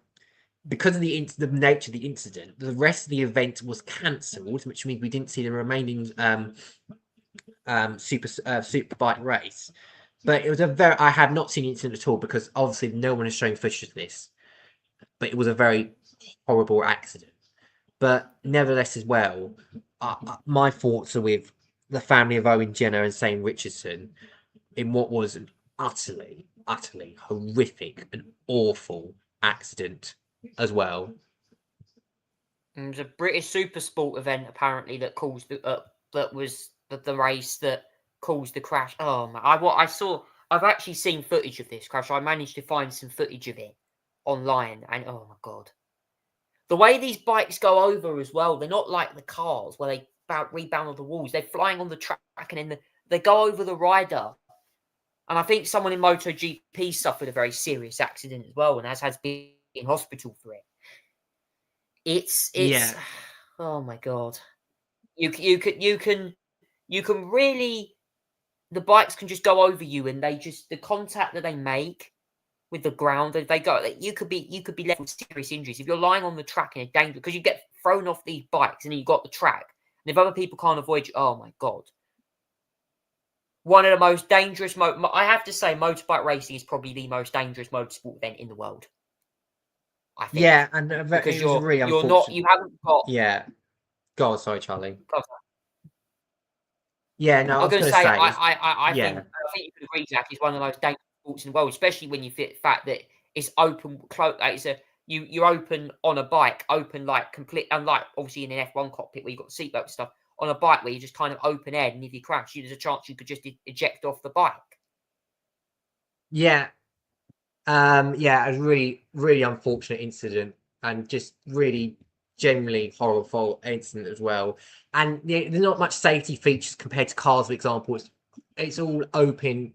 because of the nature of the incident, the rest of the event was cancelled, which means we didn't see the remaining superbike race. But it was I have not seen the incident at all because obviously no one has shown footage of this. But it was a very horrible accident. But nevertheless, as well, my thoughts are with the family of Owen Jenner and Shane Richardson in what was an utterly horrific and awful accident as well. It was a British Super Sport event apparently that caused that was the race that caused the crash. Oh man, I've actually seen footage of this crash. I managed to find some footage of it online, and oh my god, the way these bikes go over as well, they're not like the cars where they rebound on the walls. They're flying on the track and then they go over the rider. And I think someone in MotoGP suffered a very serious accident as well, and has been in hospital for it. It's oh my god. You can really, the bikes can just go over you, and the contact that they make with the ground, they go, you could be left with serious injuries if you're lying on the track in a danger, because you get thrown off these bikes and then you've got the track. And if other people can't avoid you, oh my god. One of the most dangerous I have to say, motorbike racing is probably the most dangerous motorsport event in the world. I think. Yeah, and because you haven't got. Yeah. Go on, sorry, Charlie. Yeah, no, I was going to say, I yeah. think you could agree, Zach, it's one of the most dangerous sports in the world, especially when you fit the fact that it's open, close. You're open on a bike, open like complete, unlike obviously in an F1 cockpit where you've got seatbelt and stuff. On a bike where you're just kind of open air, and if you crash, there's a chance you could just eject off the bike. Yeah. Yeah, a really, really unfortunate incident, and just really generally horrible incident as well. And there's not much safety features compared to cars, for example. It's all open.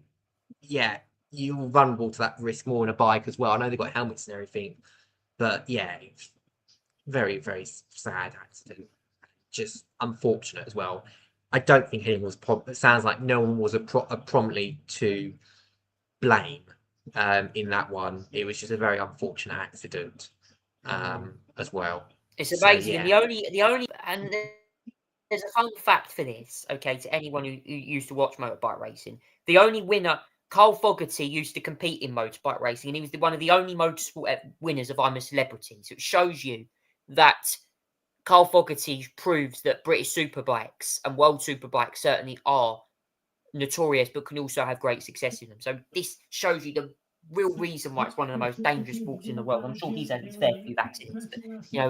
Yeah, you're vulnerable to that risk more on a bike as well. I know they've got helmets and everything, but yeah, it's very, very sad accident. Just unfortunate as well. I don't think anyone was. It sounds like no one was prominently to blame in that one. It was just a very unfortunate accident as well. It's amazing. So, yeah. And the only and there's a fun fact for this, okay, to anyone who used to watch motorbike racing. The only winner, Carl Fogarty, used to compete in motorbike racing, and he was one of the only motorsport winners of I'm a Celebrity. So it shows you that Carl Fogarty proves that British superbikes and world superbikes certainly are notorious, but can also have great success in them. So this shows you the real reason why it's one of the most dangerous sports in the world. I'm sure he's had his fair few accidents, but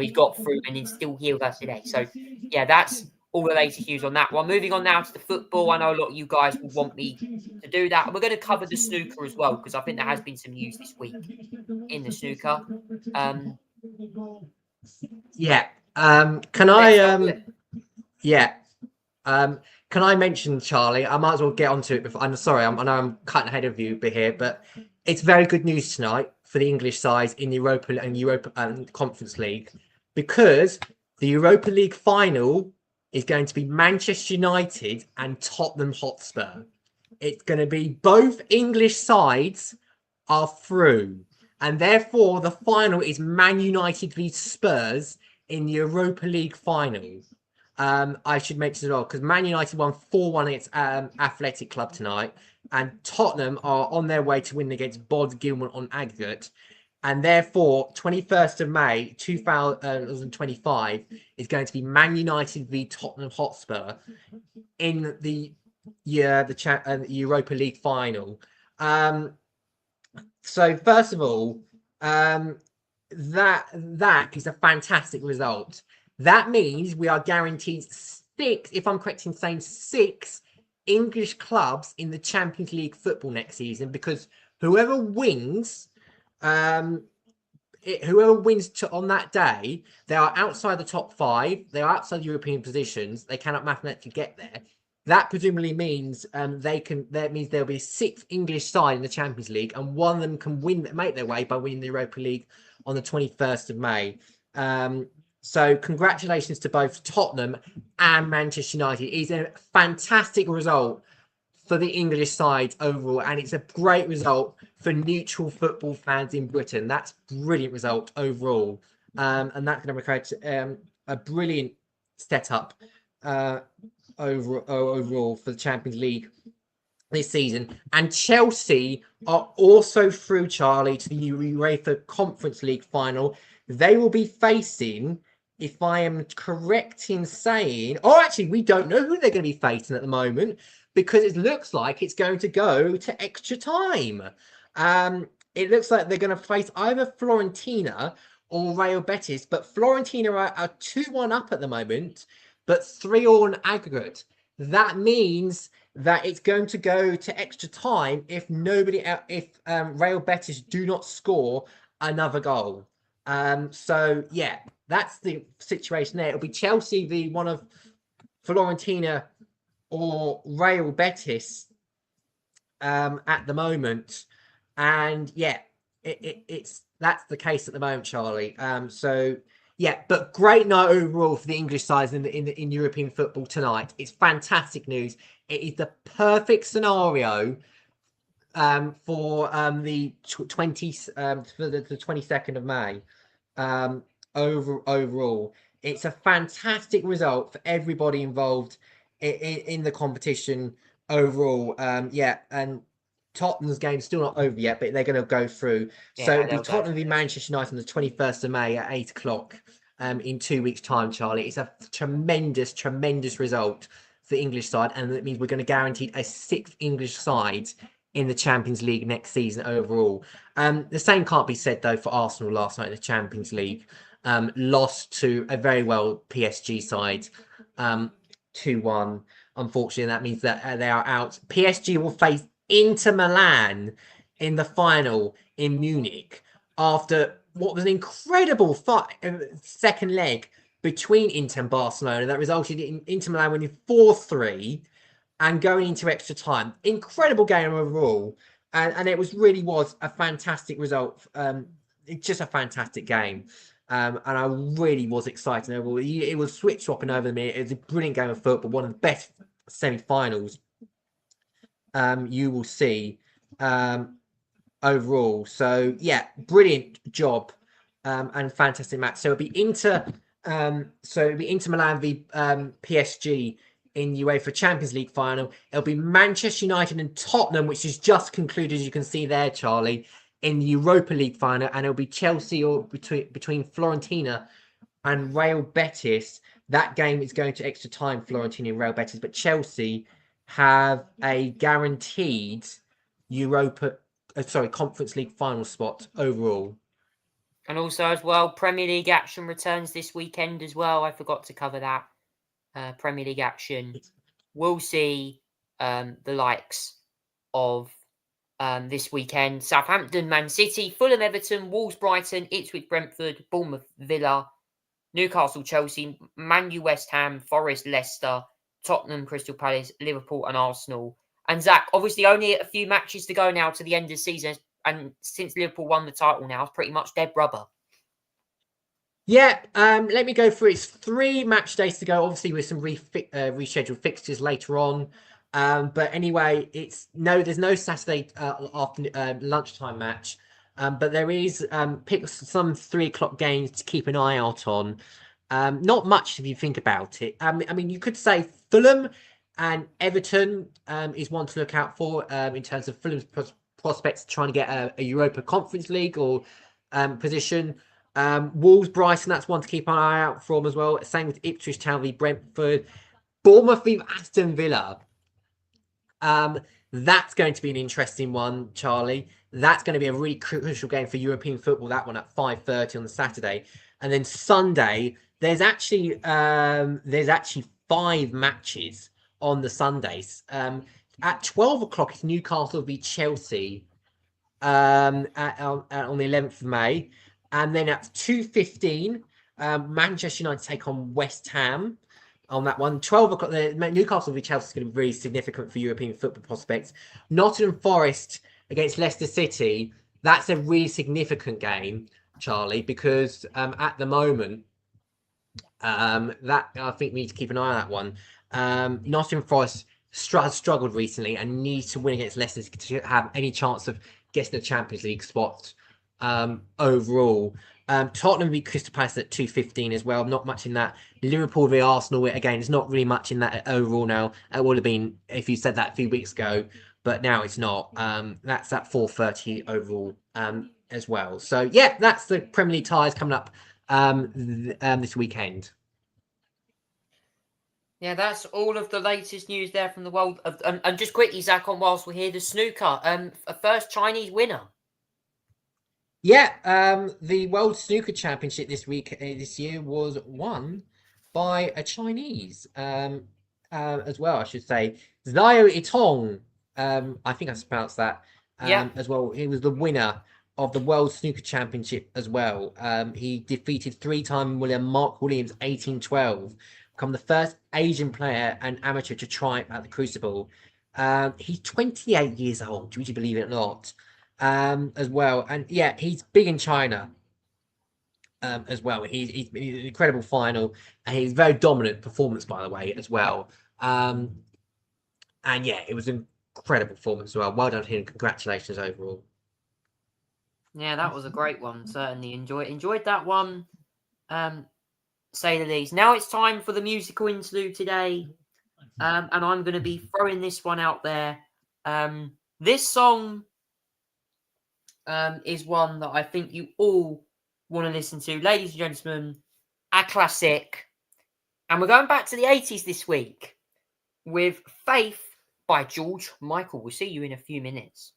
he's got through and he's still here with us today. So yeah, that's all the latest news on that one. Moving on now to the football. I know a lot of you guys will want me to do that. And we're going to cover the snooker as well, because I think there has been some news this week in the snooker. Yeah. Can I mention, Charlie? I might as well get onto it before. I'm sorry, I know I'm cutting ahead of you a bit here, but it's very good news tonight for the English sides in the Europa Conference League, because the Europa League final is going to be Manchester United and Tottenham Hotspur. It's going to be both English sides are through, and therefore the final is Man United v Spurs in the Europa League final. I should mention as well, because Man United won 4-1 against Athletic Club tonight, and Tottenham are on their way to win against Bod Gilman on aggregate. And therefore, 21st of May 2025 is going to be Man United v Tottenham Hotspur in the Europa League final. So first of all, that is a fantastic result. That means we are guaranteed 6, if I'm correct in saying 6 English clubs in the Champions League football next season, because whoever wins on that day, they are outside the top 5. They are outside European positions. They cannot mathematically get there. That presumably means that means there'll be a 6th English side in the Champions League, and one of them can make their way by winning the Europa League on the 21st of May. So congratulations to both Tottenham and Manchester United. It's a fantastic result for the English side overall, and it's a great result for neutral football fans in Britain. That's a brilliant result overall, and that's going to create a brilliant setup overall for the Champions League this season. And Chelsea are also through, Charlie, to the UEFA Conference League final. They will be facing if I am correct in saying, or actually, we don't know who they're going to be facing at the moment because it looks like it's going to go to extra time. It looks like they're going to face either Fiorentina or Real Betis, but Fiorentina are 2-1 up at the moment, but 3-all in aggregate. That means that it's going to go to extra time if Real Betis do not score another goal. So yeah, that's the situation there. It'll be Chelsea v one of Fiorentina or Real Betis at the moment, and yeah, it's that's the case at the moment, Charlie. So yeah, but great night overall for the English sides in European football tonight. It's fantastic news. It is the perfect scenario for the 22nd of May. Overall, it's a fantastic result for everybody involved in the competition overall. Yeah, and Tottenham's game's still not over yet, but they're going to go through. So it'll be Tottenham v Manchester United on the 21st of May at 8 o'clock in 2 weeks' time, Charlie. It's a tremendous, tremendous result for the English side, and that means we're going to guarantee a 6th English side in the Champions League next season overall. The same can't be said, though, for Arsenal last night in the Champions League. Lost to a very well PSG side, 2-1. Unfortunately, that means that they are out. PSG will face Inter Milan in the final in Munich after what was an incredible second leg between Inter and Barcelona that resulted in Inter Milan winning 4-3 and going into extra time. Incredible game overall, and it really was a fantastic result. It's just a fantastic game. And I really was excited overall. It was switch swapping over the minute. It was a brilliant game of football, one of the best semi-finals you will see overall. So yeah, brilliant job and fantastic match. So it'll be Inter Milan v PSG in UEFA Champions League final. It'll be Manchester United and Tottenham, which is just concluded, as you can see there, Charlie, in the Europa League final, and it'll be Chelsea or between Fiorentina and Real Betis. That game is going to extra time, Fiorentina and Real Betis, but Chelsea have a guaranteed Conference League final spot overall. And also as well, Premier League action returns this weekend as well. I forgot to cover that. Premier League action. We'll see the likes of this weekend. Southampton, Man City, Fulham, Everton, Wolves, Brighton, Ipswich, Brentford, Bournemouth, Villa, Newcastle, Chelsea, Man U, West Ham, Forest, Leicester, Tottenham, Crystal Palace, Liverpool and Arsenal. And Zach, obviously only a few matches to go now to the end of the season. And since Liverpool won the title now, it's pretty much dead rubber. Yeah, let me go through. It's 3 match days to go, obviously with some rescheduled fixtures later on. But anyway, there's no Saturday after lunchtime match. But there is pick some 3 o'clock games to keep an eye out on. Not much if you think about it. I mean, you could say Fulham and Everton is one to look out for in terms of Fulham's prospects trying to get a Europa Conference League or position. Wolves, Brighton, that's one to keep an eye out for as well. Same with Ipswich Town v Brentford. Bournemouth v Aston Villa. That's going to be an interesting one, Charlie. That's going to be a really crucial game for European football, that one at 5:30 on the Saturday. And then Sunday, there's actually 5 matches on the Sundays. At 12 o'clock, it's Newcastle v Chelsea on the 11th of May. And then at 2:15, Manchester United take on West Ham on that one. 12 o'clock, Newcastle v Chelsea is going to be really significant for European football prospects. Nottingham Forest against Leicester City, that's a really significant game, Charlie, because at the moment, that I think we need to keep an eye on that one. Nottingham Forest has struggled recently and needs to win against Leicester to have any chance of getting the Champions League spot overall. Tottenham v Crystal Palace at 2:15 as well. Not much in that. Liverpool v Arsenal, again, there's not really much in that overall now. It would have been if you said that a few weeks ago, but now it's not. That's at 4:30 overall as well. So yeah, that's the Premier League ties coming up this weekend. Yeah, that's all of the latest news there from the world of. And just quickly, Zach, on whilst we're here, the snooker, a first Chinese winner. Yeah, the World Snooker Championship this year was won by a Chinese, as well, I should say, Xiao Itong. I think I pronounced that. Yeah. As well. He was the winner of the World Snooker Championship as well. He defeated three-time winner Mark Williams 1812, become the first Asian player and amateur to triumph at the Crucible. He's 28 years old. Would you believe it or not? As well, and yeah, he's big in China. As well, he's an incredible final, and he's very dominant performance, by the way, as well. And yeah, it was an incredible performance as well. Well done to him. Congratulations overall. Yeah, that was a great one. Certainly enjoyed that one. Say the least. Now it's time for the musical interlude today, and I'm going to be throwing this one out there. This song is one that I think you all want to listen to, ladies and gentlemen. A classic, and we're going back to the 80s this week with "Faith" by George Michael. We'll see you in a few minutes.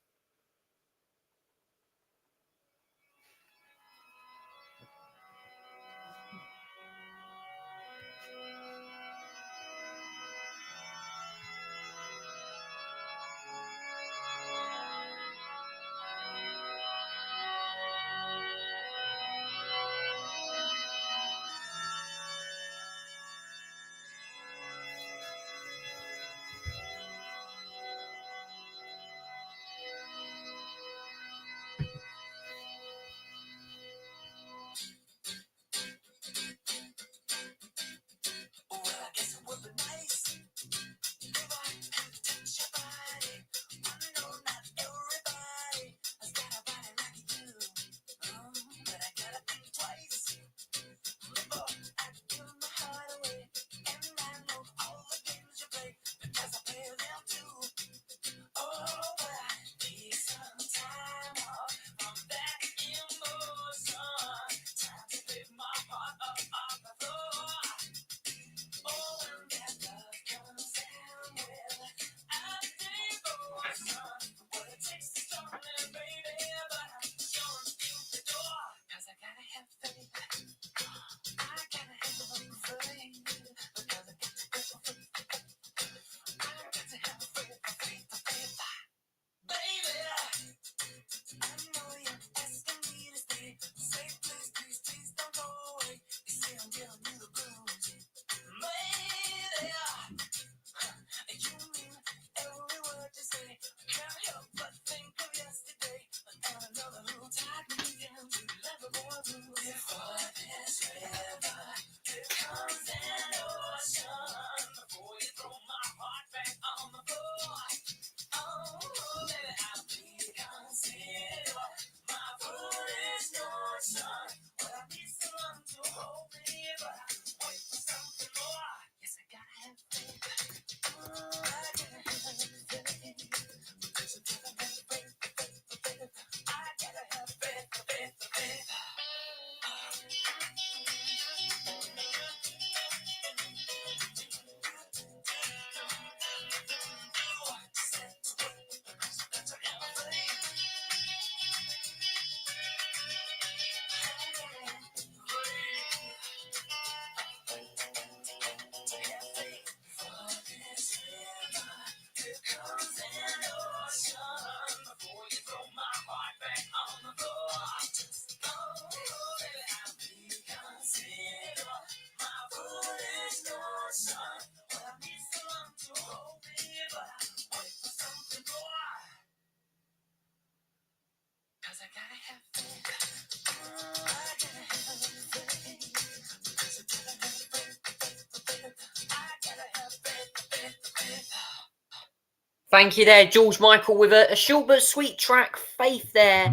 Thank you there, George Michael, with a short but sweet track, "Faith" there.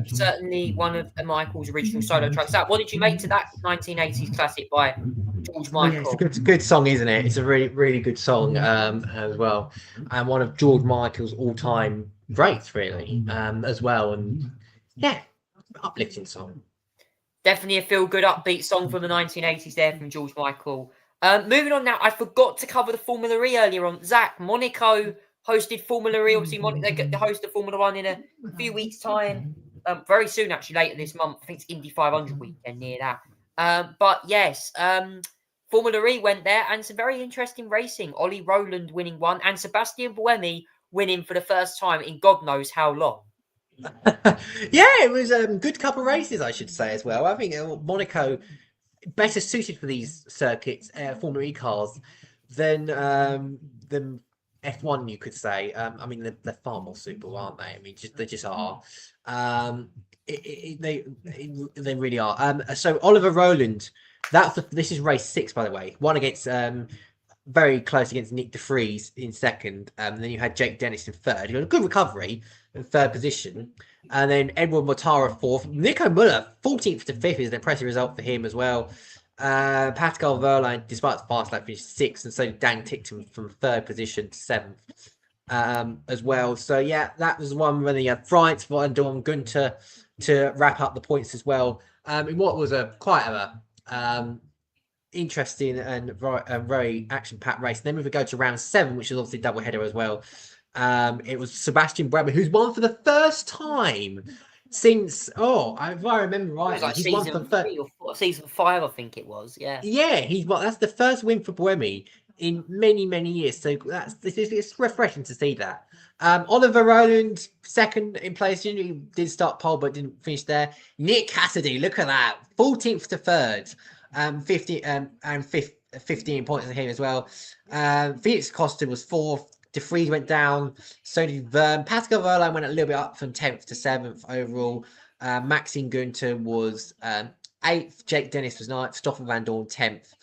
Certainly one of Michael's original solo tracks. What did you make to that 1980s classic by George Michael? Yeah, it's a good song, isn't it? It's a really, really good song as well. And one of George Michael's all-time greats, really, as well. And yeah, uplifting song. Definitely a feel-good, upbeat song from the 1980s there from George Michael. Moving on now, I forgot to cover the Formula E earlier on. Zach, Monaco hosted Formula E. Obviously, they get to host the Formula One in a few weeks' time. Very soon, actually, later this month. I think it's Indy 500 weekend near that. But yes, Formula E went there and some very interesting racing. Ollie Rowland winning one and Sebastian Buemi winning for the first time in God knows how long. Yeah, it was a good couple of races, I should say, as well. I think Monaco better suited for these circuits, Formula E cars, than F1, you could say. I mean, they're far more suitable, aren't they? I mean, they just are. They really are. So Oliver Rowland, this is race 6, by the way. One against very close against Nick De Vries in second. Then you had Jake Dennis in third. You had a good recovery in third position. And then Edward Mortara fourth. Nico Muller, 14th to 5th is an impressive result for him as well. Pascal Wehrlein, despite the fast lap, finished 6th. And so did Dan Tickton from third position to 7th as well. So yeah, that was one where you had France, Van Dorn, Gunter to wrap up the points as well. In what was quite a interesting and very action-packed race. And then we go to round 7, which is obviously double header as well. It was Sebastian Buemi, who's won for the first time since if I remember right, like he's won for season 5, I think it was. Yeah, that's the first win for Buemi in many years. So it's refreshing to see that. Oliver Rowland, second in place. He did start pole but didn't finish there. Nick Cassidy, look at that, 14th to 3rd. 15 points on him as well. Felix Costa was 4th. De Vries went down. So did Verm. Pascal Wehrlein went a little bit up from 10th to 7th overall. Maxime Gunter was 8th. Jake Dennis was 9th. Stoffel Van Dorn 10th.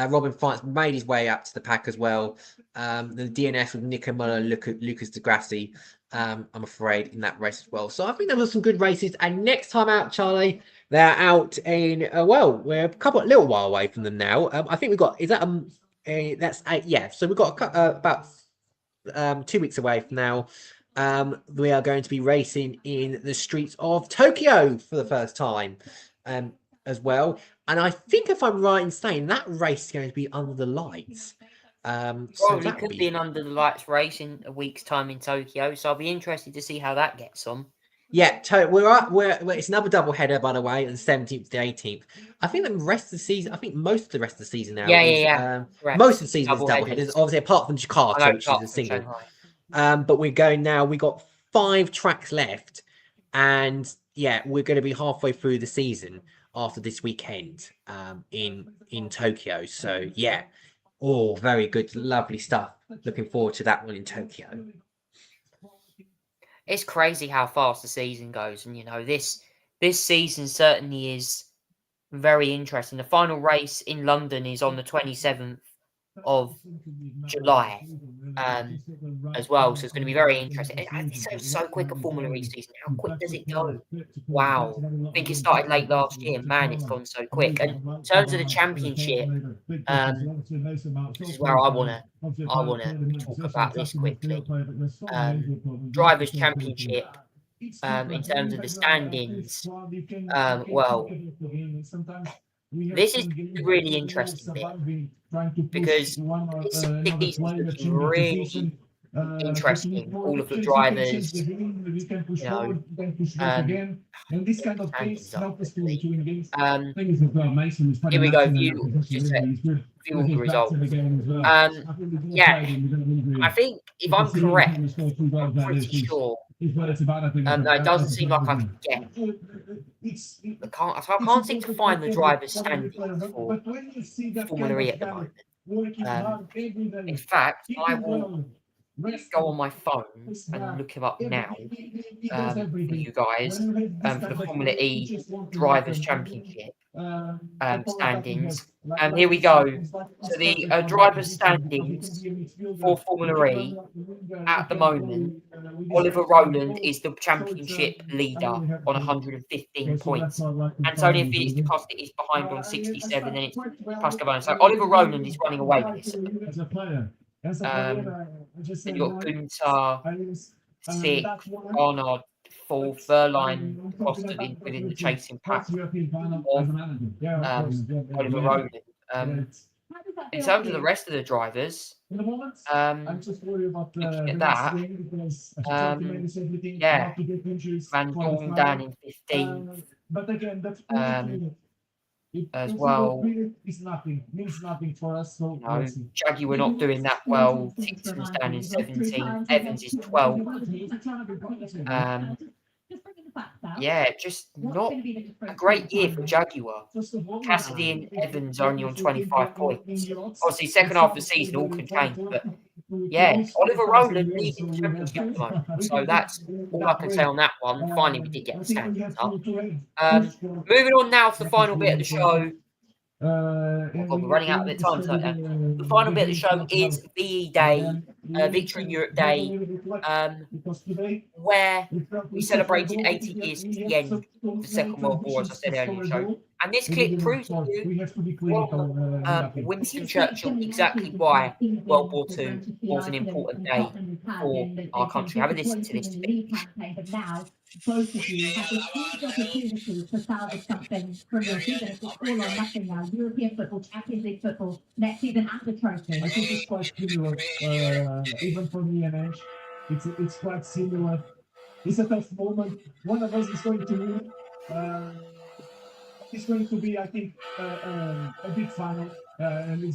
Robin France made his way up to the pack as well. The DNF with Nico Muller, Lucas Di Grassi, I'm afraid, in that race as well. So I think there were some good races. And next time out, Charlie, they're out in we're a little while away from them now. I think we've got that's 8. Yeah, so we've got about 2 weeks away from now. We are going to be racing in the streets of Tokyo for the first time as well. And I think, if I'm right in saying, that race is going to be under the lights. Probably could be an under the lights race in a week's time in Tokyo. So I'll be interested to see how that gets on. Yeah, it's another double header, by the way, on the 17th to 18th. I think the rest of the season, most of the rest of the season now. Most of the season is double headers, obviously, apart from Jakarta, which is a single. But we're going now. We got 5 tracks left, and yeah, we're going to be halfway through the season after this weekend in Tokyo. So yeah, very good, lovely stuff. Looking forward to that one in Tokyo. It's crazy how fast the season goes, and this season certainly is very interesting. The final race in London is on the 27th of July as well, so it's going to be very interesting. It's so quick a Formula E season. How quick does it go? Wow. I think it started late last year. Man, it's gone so quick. And in terms of the championship, this is where I want to talk about this quickly. Drivers' Championship, in terms of the standings, this is really interesting bit, because it's really interesting. All of the drivers, here we go. View all the results. I think, if I'm correct, I'm pretty sure. No, it doesn't seem like I can get. I can't seem to find the driver's standings for Formula E at the moment. In fact, I will go on my phone and look him up now for you guys, for the Formula E Drivers' Championship standings. Here we go. So the drivers' standings for Formula E at the moment, Oliver Rowland is the championship leader on 115 points. Antonio Felix da Costa is behind on 67, and it's Pascal Wehrlein. So Oliver Rowland is running away with this. Then you've got Gunter, 6th, Arnaud, for Furline constantly within the chasing pack of Oliver Rowland. In terms of the rest of the drivers, looking at that, yeah, Van Dorn down in 15th, as well. No, Jaguar not doing that well. Dixon's down in 17th. Evans is 12th. Yeah, just not a great year for Jaguar. Cassidy and Evans only on 25 points. Obviously, second half of the season all can change, but yeah, Oliver Rowland leading the championship at the moment. So that's all I can say on that one. Finally, we did get the standings up. Moving on now to the final bit of the show. Oh God, we're running out of time. So, the final bit of the show is VE Day, Victory in Europe Day, where we celebrated 80 years since the end of the Second World War, as I said earlier in the show. And this clip proves to you from Winston Churchill exactly why World War II was an important day for our country. Have a listen to this speech. Now, both of you have this huge opportunity to salvage something from your season. It's all or nothing now. European football, Champions League football, next season and the trophy. I think it's quite similar, even for me and Ash. It's quite similar. It's a tough moment. One of us is going to win. It's going to be, I think, a big final, and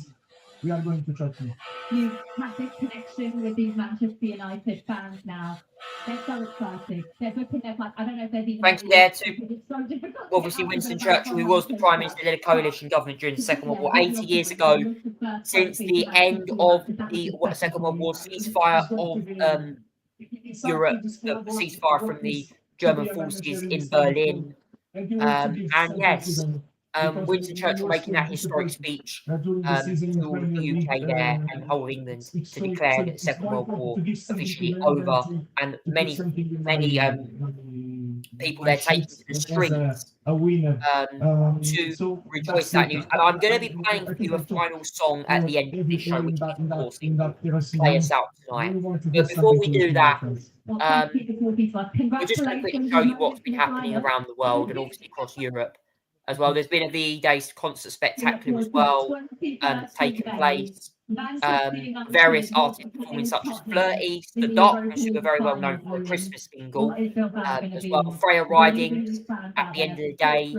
we are going to try to. You have this connection with these Manchester United fans now. They're so excited. They're booking their flights. I don't know if there's even. Thank you there to it's so difficult. obviously Winston Churchill, who was the Prime Minister, led a coalition government during the Second World War 80 years ago. Since the end of the Second World War, ceasefire of Europe, the ceasefire from the German forces in Berlin. And yes, Winston Churchill making that historic speech to the UK there and whole of England to declare that the Second World War officially over, and many people there taking to the streets to rejoice that news. And I'm going to be playing for you a final song at the end of this show, which is of course play us out tonight. But before we do that, we're just going to quickly show you what's been happening around the world and obviously across Europe as well. There's been a VE Day concert spectacular as well taking place. Various artists performing such as Flirty, The Darkness, who are very well known for a Christmas single, as well. Freya Riding at the end of the day.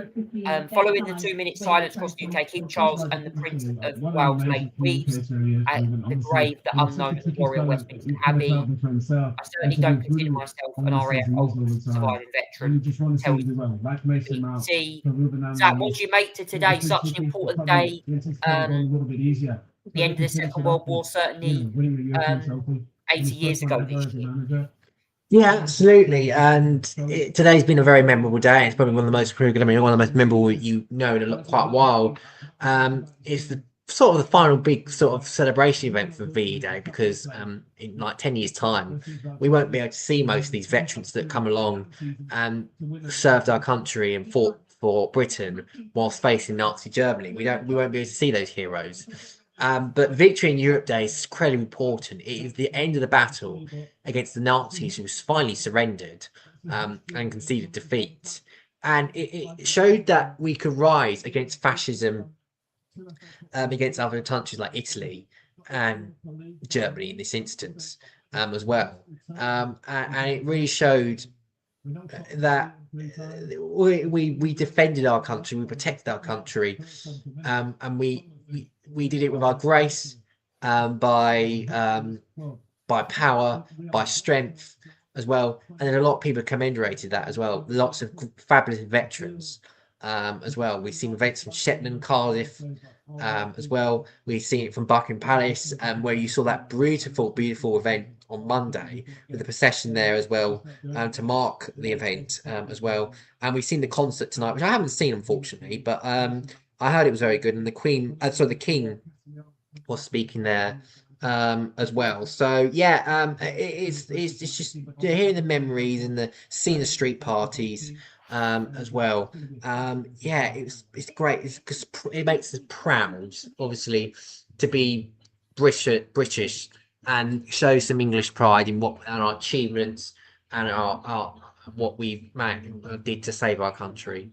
Following the 2-minute silence across the UK, King Charles and the Prince of Wales laid wreaths at the grave, the unknown at the Royal Westminster Abbey. I certainly don't consider myself an RAF surviving veteran. Tell you, see, Zach, what do you make to today? Such an important day. The end of the Second World War, certainly 80 years ago this year. Yeah, absolutely. And today's been a very memorable day. It's probably one of the most one of the most memorable in quite a while. It's the sort of the final big sort of celebration event for VE Day, because in like 10 years' time, we won't be able to see most of these veterans that come along and served our country and fought for Britain whilst facing Nazi Germany. We won't be able to see those heroes. But Victory in Europe Day is incredibly important. It is the end of the battle against the Nazis, who finally surrendered and conceded defeat. And it showed that we could rise against fascism, against other countries like Italy and Germany in this instance as well. And it really showed that we defended our country, we protected our country, and we did it with our grace, by power, by strength as well. And then a lot of people commemorated that as well. Lots of fabulous veterans as well. We've seen events from Shetland, Cardiff as well. We've seen it from Buckingham Palace, where you saw that beautiful event on Monday with the procession there as well, to mark the event as well. And we've seen the concert tonight, which I haven't seen, unfortunately, but I heard it was very good, and the King was speaking there as well. So yeah, it's just hearing the memories and seeing the street parties as well. Yeah, it's great. It's because it makes us proud, obviously, to be British and show some English pride in our achievements and our what we did to save our country.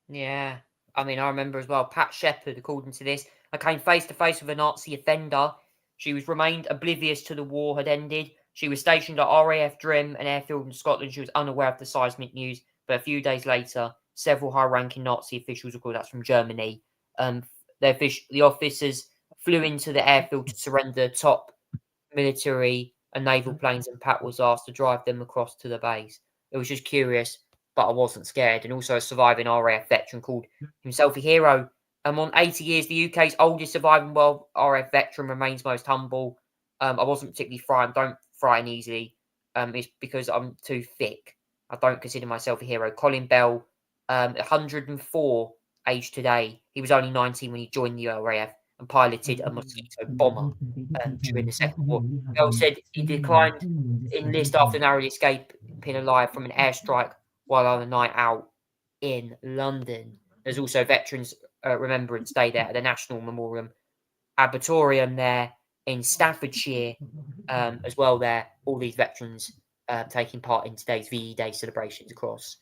Yeah. I mean, I remember as well, Pat Shepherd, according to this, I came face to face with a Nazi offender. She was remained oblivious to the war had ended. She was stationed at RAF Drim, an airfield in Scotland. She was unaware of the seismic news. But a few days later, several high-ranking Nazi officials, of course, that's from Germany, the officers flew into the airfield to surrender top military and naval planes, and Pat was asked to drive them across to the base. It was just curious, but I wasn't scared. And also a surviving RAF veteran called himself a hero. On 80 years, the UK's oldest surviving World RAF veteran remains most humble. I wasn't particularly frightened. Don't frighten easily. It's because I'm too thick. I don't consider myself a hero. Colin Bell, 104 age today. He was only 19 when he joined the RAF and piloted a Mosquito bomber during the Second War. Bell said he declined to enlist after narrowly escaping alive from an airstrike while on a night out in London. There's also Veterans Remembrance Day there at the National Memorial Arboretum there in Staffordshire as well there. All these veterans taking part in today's VE Day celebrations across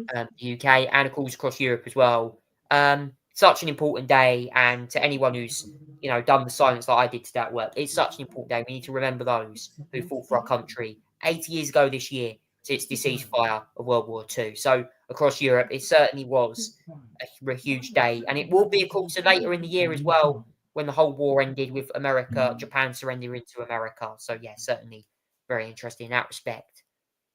the UK and of course across Europe as well. Such an important day, and to anyone who's done the silence that I did today at work, it's such an important day. We need to remember those who fought for our country 80 years ago this year since the ceasefire of World War II. So across Europe, it certainly was a huge day, and it will be, of course, later in the year as well when the whole war ended with Japan surrendering to America. So yeah, certainly very interesting in that respect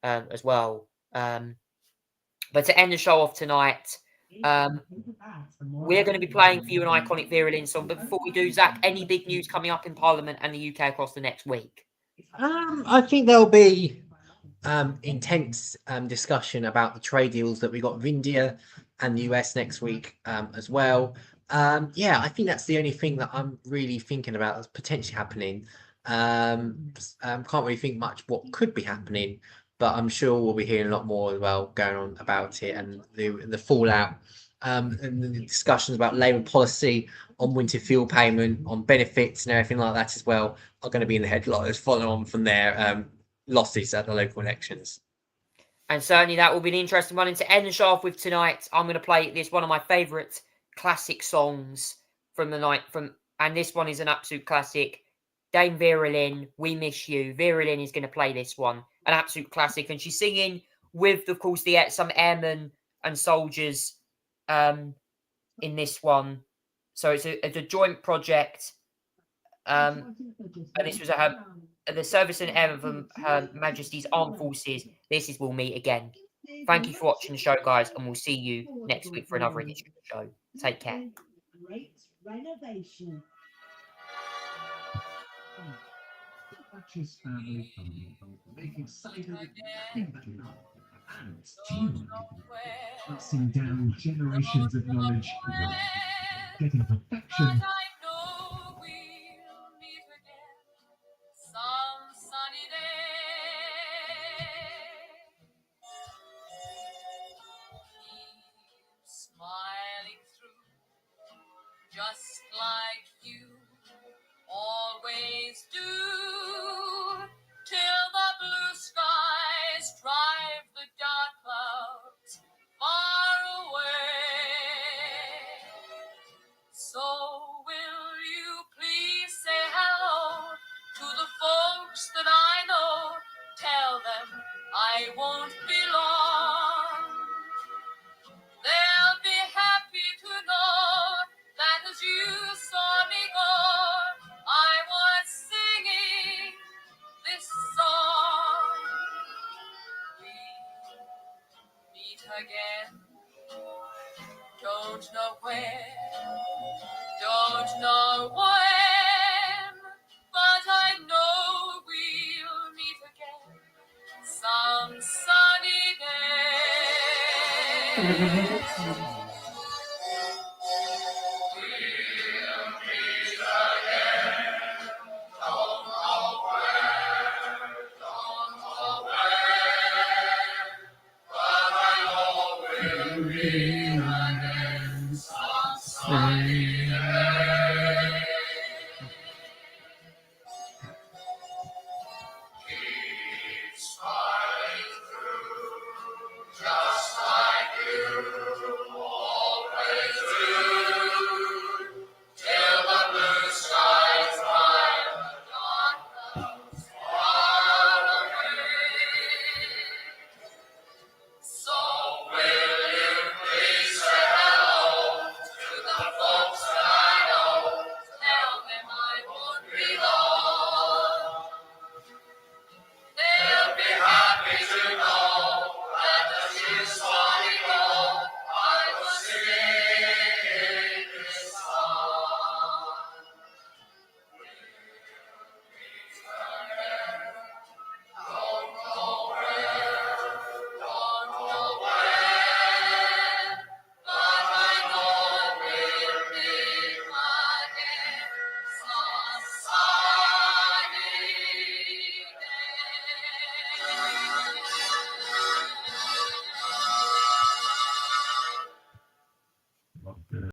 as well. But to end the show off tonight, we're going to be playing for you an iconic Vera Lynn song. But before we do, Zach, any big news coming up in Parliament and the UK across the next week? I think there'll be intense discussion about the trade deals that we got with India and the US next week as well. Yeah, I think that's the only thing that I'm really thinking about that's potentially happening. Can't really think much what could be happening, but I'm sure we'll be hearing a lot more as well going on about it, and the fallout and the discussions about Labour policy on winter fuel payment, on benefits and everything like that as well are going to be in the headlines following on from their losses at the local elections. And certainly that will be an interesting one. And to end the show off with tonight, I'm going to play this, one of my favourite classic songs from the night. And this one is an absolute classic. Dame Vera Lynn, We Miss You. Vera Lynn is going to play this one, an absolute classic. And she's singing with, of course, some airmen and soldiers in this one. So it's a joint project. And this was the service and air of Her Majesty's Armed Forces. This is We'll Meet Again. Thank you for watching the show, guys, and we'll see you next week for another edition of the show. Take care. Great renovation. Duchess family making cider with nothing but love and teamwork, passing down generations of knowledge, getting perfection. Just like you always do, till the blue skies drive the dark clouds far away. So will you please say hello to the folks that I know? Tell them I won't be long. They'll be happy to know that as you saw me go, I was singing this song. We meet again, don't know where, don't know when, but I know we'll meet again some sunny day.